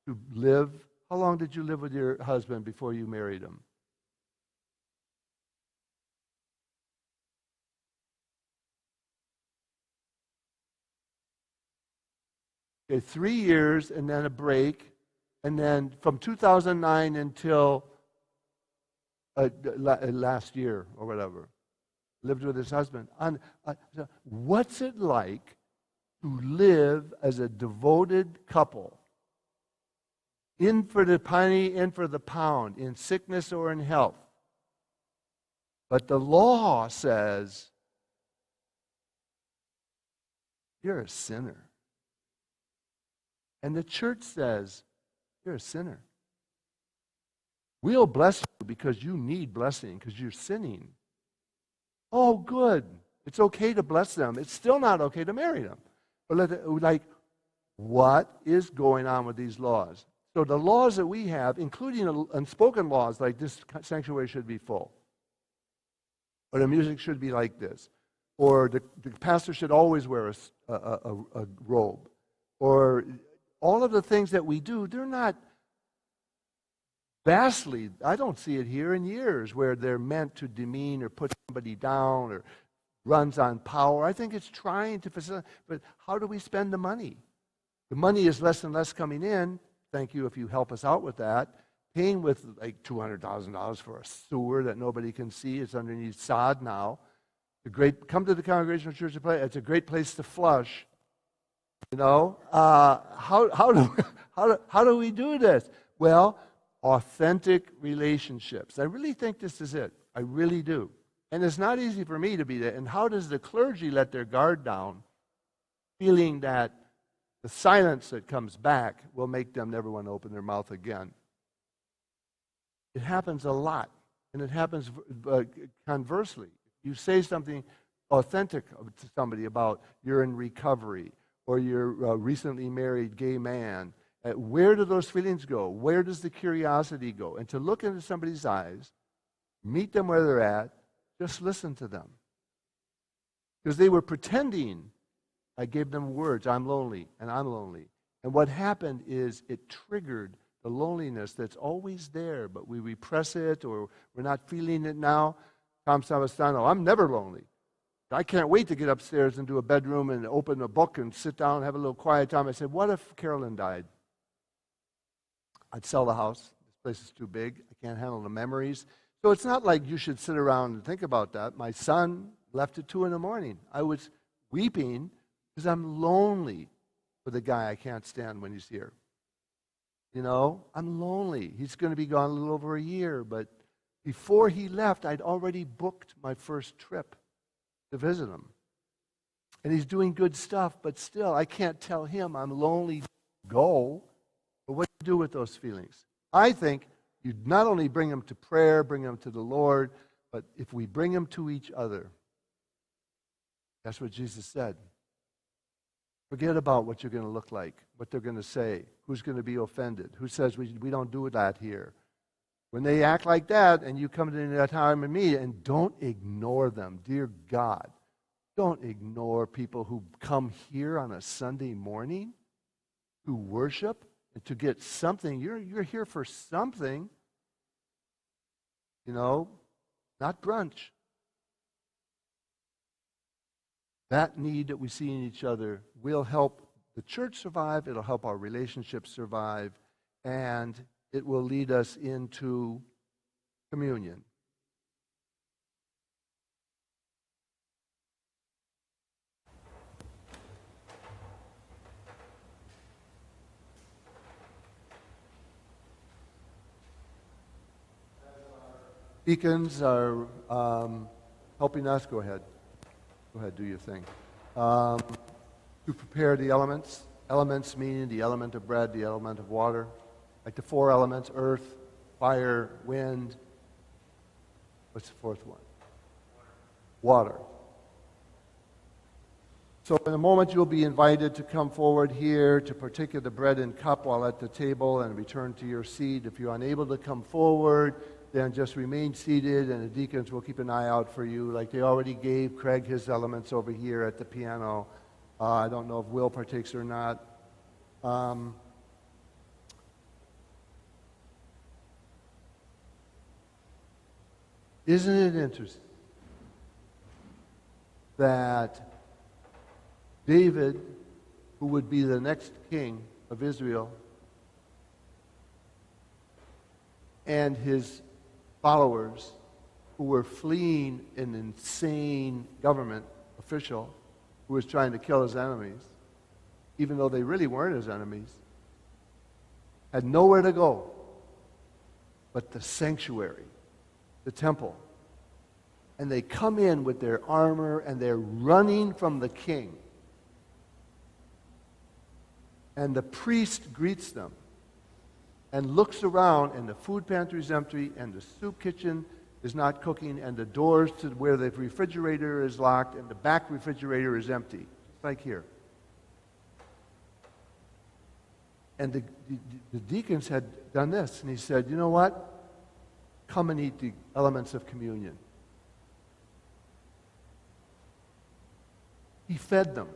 to live? How long did you live with your husband before you married him? Okay, 3 years and then a break, and then from 2009 until last year or whatever, lived with his husband. What's it like to live as a devoted couple, in for the penny, in for the pound, in sickness or in health? But the law says, you're a sinner. And the church says, you're a sinner. We'll bless you because you need blessing, because you're sinning. Oh, good. It's okay to bless them. It's still not okay to marry them. But what is going on with these laws? So the laws that we have, including unspoken laws like this sanctuary should be full, or the music should be like this, or the pastor should always wear a robe, or all of the things that we do, they're not vastly, I don't see it here in years, where they're meant to demean or put somebody down or runs on power. I think it's trying to facilitate, but how do we spend the money? The money is less and less coming in. Thank you if you help us out with that. Paying with like $200,000 for a sewer that nobody can see. It's underneath sod now. Come to the Congregational Church of Play. It's a great place to flush. You know, how do we do this? Well, authentic relationships. I really think this is it. I really do. And it's not easy for me to be there. And how does the clergy let their guard down, feeling that the silence that comes back will make them never want to open their mouth again? It happens a lot. And it happens conversely. You say something authentic to somebody about you're in recovery, or you're a recently married gay man, where do those feelings go? Where does the curiosity go? And to look into somebody's eyes, meet them where they're at, just listen to them. Because they were pretending. I gave them words, I'm lonely, and I'm lonely. And what happened is it triggered the loneliness that's always there, but we repress it, or we're not feeling it now. Tom Savastano, I'm never lonely. I can't wait to get upstairs into a bedroom and open a book and sit down and have a little quiet time. I said, what if Carolyn died? I'd sell the house. This place is too big. I can't handle the memories. So it's not like you should sit around and think about that. My son left at 2 a.m. I was weeping because I'm lonely for the guy I can't stand when he's here. You know, I'm lonely. He's going to be gone a little over a year, but before he left, I'd already booked my first trip to visit him. And he's doing good stuff, but still, I can't tell him I'm lonely. Go. But what do you do with those feelings? I think you not only bring them to prayer, bring them to the Lord, but if we bring them to each other, that's what Jesus said. Forget about what you're going to look like, what they're going to say, who's going to be offended, who says we don't do that here. When they act like that, and you come to that time and me, and don't ignore them, dear God. Don't ignore people who come here on a Sunday morning, who worship, and to get something. You're here for something, you know, not brunch. That need that we see in each other will help the church survive, it'll help our relationships survive, and it will lead us into communion. Deacons are helping us. Go ahead. Go ahead, do your thing. To prepare the elements. Elements meaning the element of bread, the element of water. Like the four elements, earth, fire, wind. What's the fourth one? Water. So in a moment you'll be invited to come forward here to partake of the bread and cup while at the table and return to your seat. If you're unable to come forward, then just remain seated and the deacons will keep an eye out for you. Like they already gave Craig his elements over here at the piano. I don't know if Will partakes or not. Isn't it interesting that David, who would be the next king of Israel, and his followers, who were fleeing an insane government official who was trying to kill his enemies, even though they really weren't his enemies, had nowhere to go but the sanctuary, the temple. And they come in with their armor and they're running from the king. And the priest greets them and looks around, and the food pantry is empty, and the soup kitchen is not cooking, and the doors to where the refrigerator is locked, and the back refrigerator is empty, just like here. And the deacons had done this, and he said, you know what? Come and eat the elements of communion. He fed them.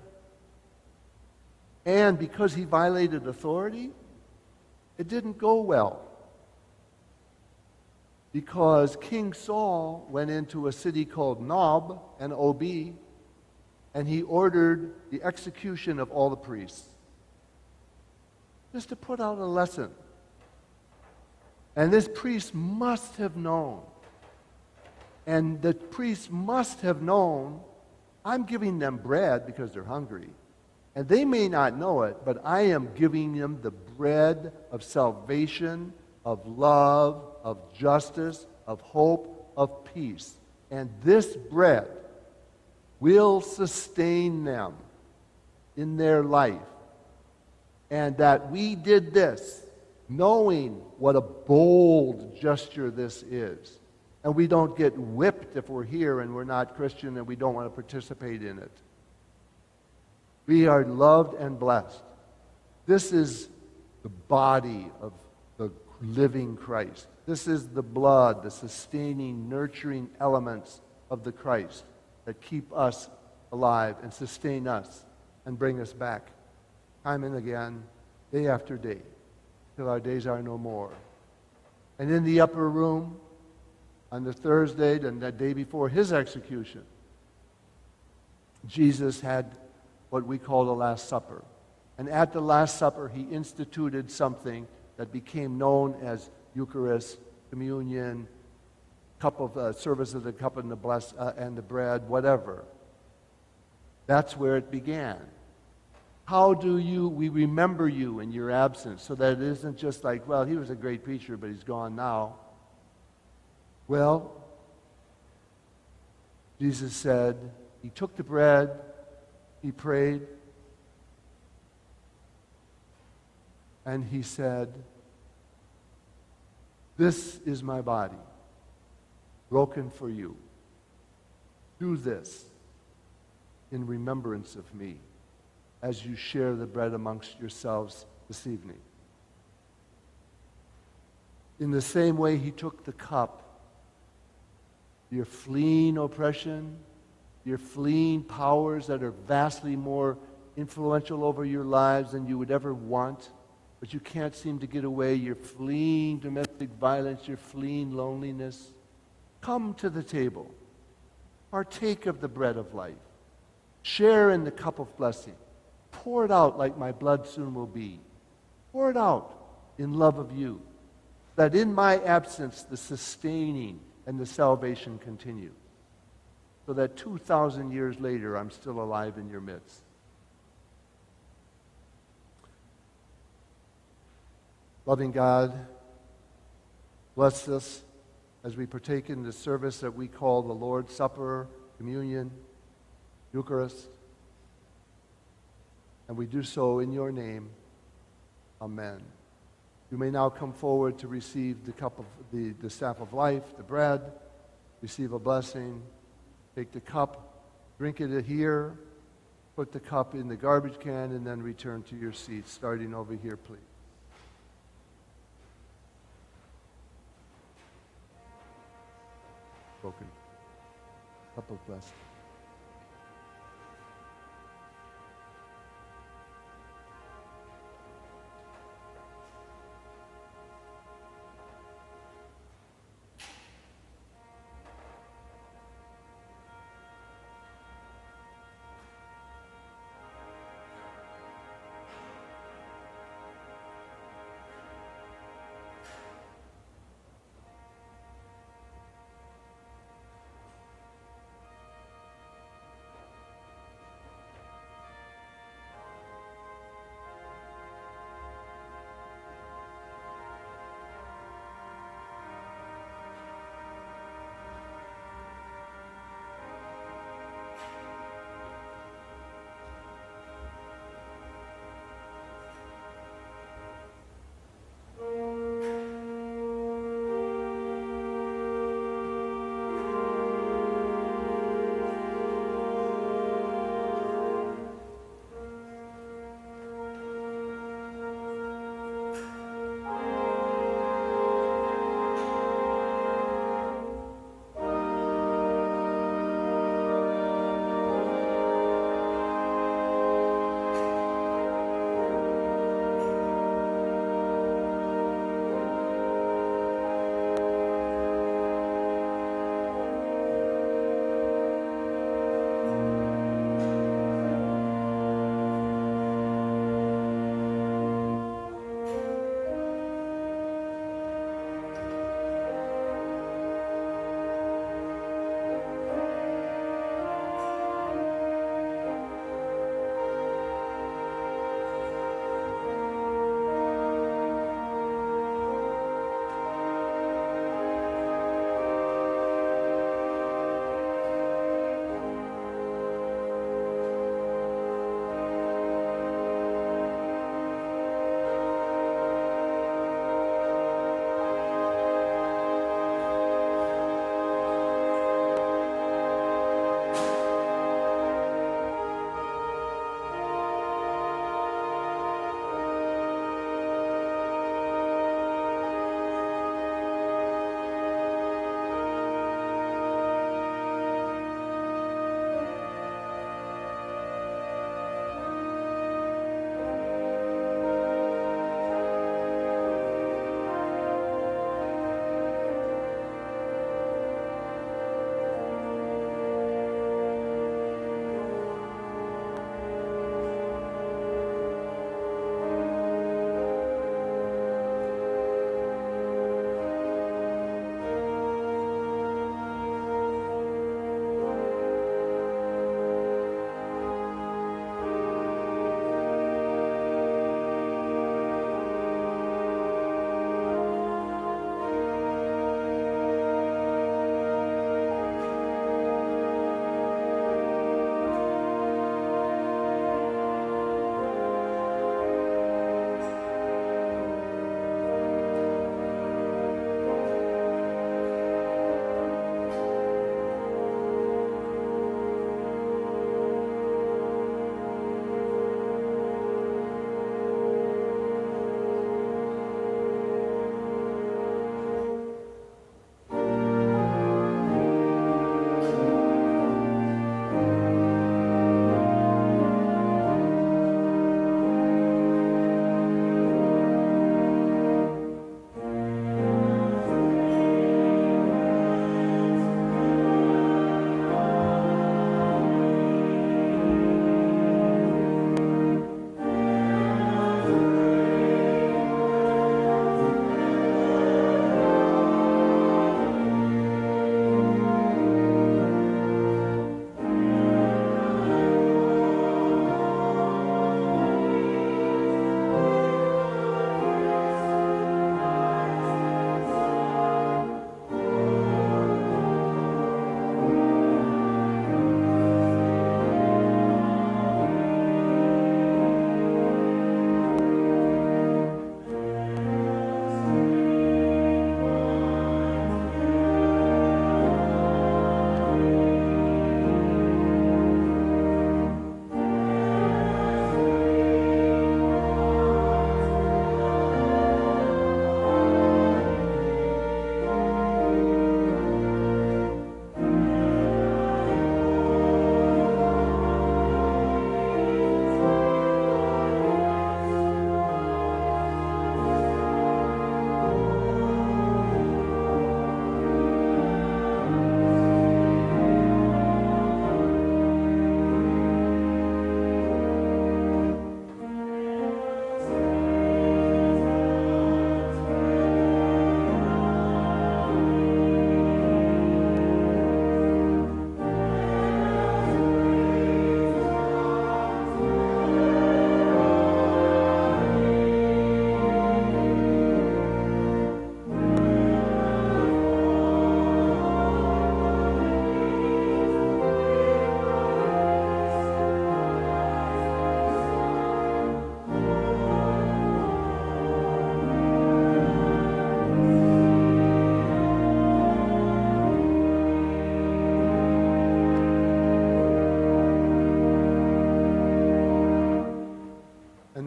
And because he violated authority, it didn't go well. Because King Saul went into a city called Nob, N-O-B, and he ordered the execution of all the priests. Just to put out a lesson. And this priest must have known. And the priest must have known, I'm giving them bread because they're hungry. And they may not know it, but I am giving them the bread of salvation, of love, of justice, of hope, of peace. And this bread will sustain them in their life. And that we did this knowing what a bold gesture this is. And we don't get whipped if we're here and we're not Christian and we don't want to participate in it. We are loved and blessed. This is the body of the living Christ. This is the blood, the sustaining, nurturing elements of the Christ that keep us alive and sustain us and bring us back time and again, day after day, till our days are no more. And in the upper room, on the Thursday, and that day before his execution, Jesus had what we call the Last Supper. And at the Last Supper, he instituted something that became known as Eucharist, communion, cup of service of the cup and the bread, whatever. That's where it began. How do we remember you in your absence, so that it isn't just like, well, he was a great preacher, but he's gone now. Well, Jesus said, he took the bread, he prayed, and he said, this is my body, broken for you. Do this in remembrance of me as you share the bread amongst yourselves this evening. In the same way, he took the cup. Your fleeing oppression, your fleeing powers that are vastly more influential over your lives than you would ever want, but you can't seem to get away. You're fleeing domestic violence. You're fleeing loneliness. Come to the table. Partake of the bread of life. Share in the cup of blessing. Pour it out like my blood soon will be. Pour it out in love of you, that in my absence the sustaining and the salvation continue, so that 2,000 years later I'm still alive in your midst. Loving God, bless us as we partake in the service that we call the Lord's Supper, Communion, Eucharist. And we do so in your name. Amen. You may now come forward to receive the cup of the staff of life, the bread, receive a blessing, take the cup, drink it here, put the cup in the garbage can, and then return to your seats, starting over here, please. Broken. Cup of blessing.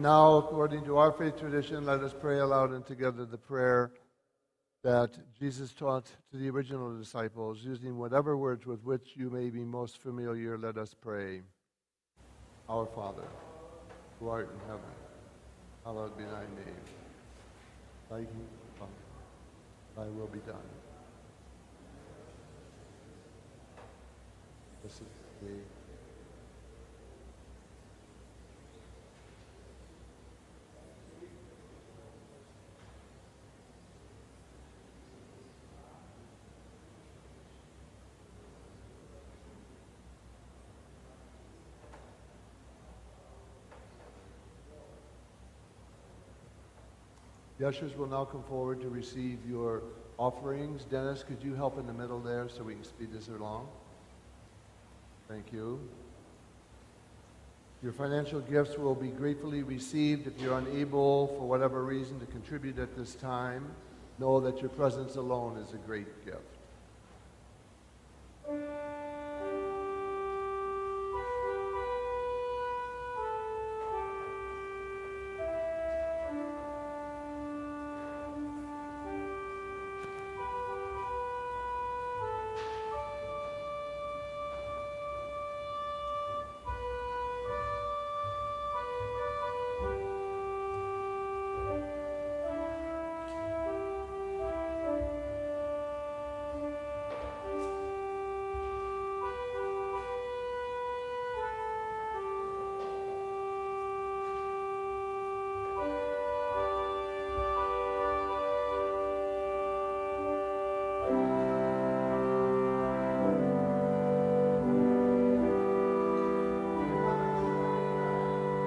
now, according to our faith tradition, let us pray aloud and together the prayer that Jesus taught to the original disciples, using whatever words with which you may be most familiar. Let us pray. Our Father, who art in heaven, hallowed be thy name. Thy kingdom come, thy will be done. This is the day. The ushers will now come forward to receive your offerings. Dennis, could you help in the middle there so we can speed this along? Thank you. Your financial gifts will be gratefully received. If you're unable, for whatever reason, to contribute at this time, know that your presence alone is a great gift.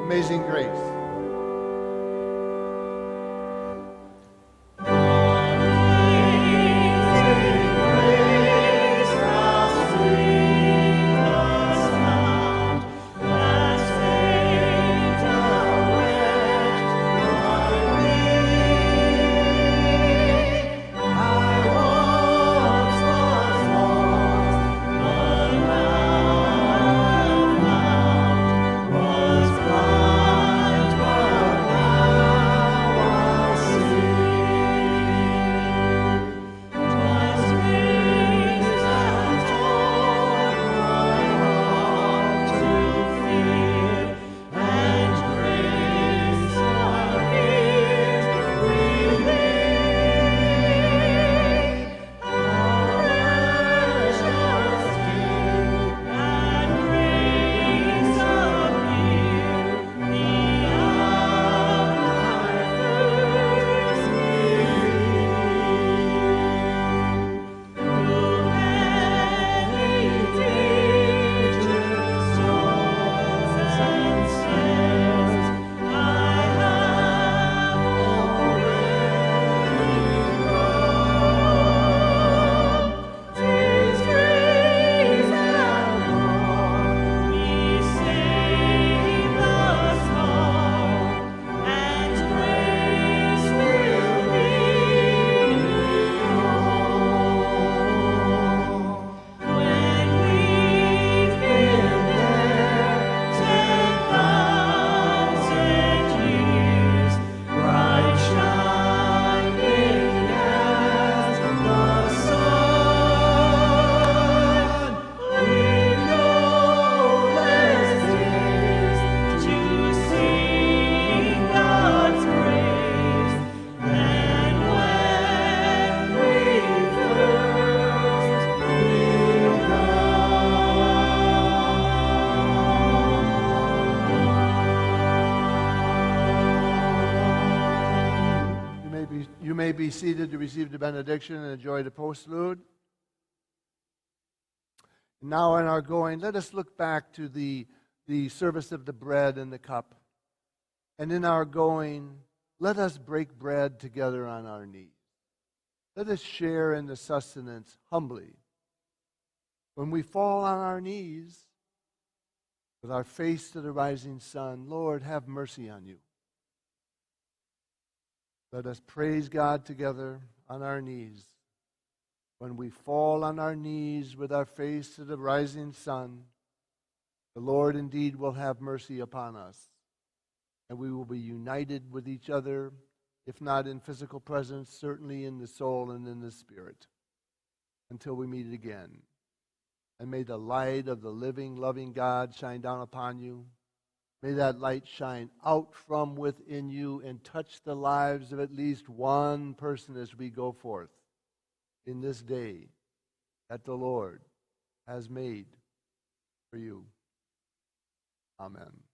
Amazing Grace. You may be seated to receive the benediction and enjoy the postlude. Now in our going, let us look back to the service of the bread and the cup. And in our going, let us break bread together on our knees. Let us share in the sustenance humbly. When we fall on our knees, with our face to the rising sun, Lord, have mercy on you. Let us praise God together on our knees. When we fall on our knees with our face to the rising sun, the Lord indeed will have mercy upon us. and we will be united with each other, if not in physical presence, certainly in the soul and in the spirit, until we meet again. And may the light of the living, loving God shine down upon you. May that light shine out from within you and touch the lives of at least one person as we go forth in this day that the Lord has made for you. Amen.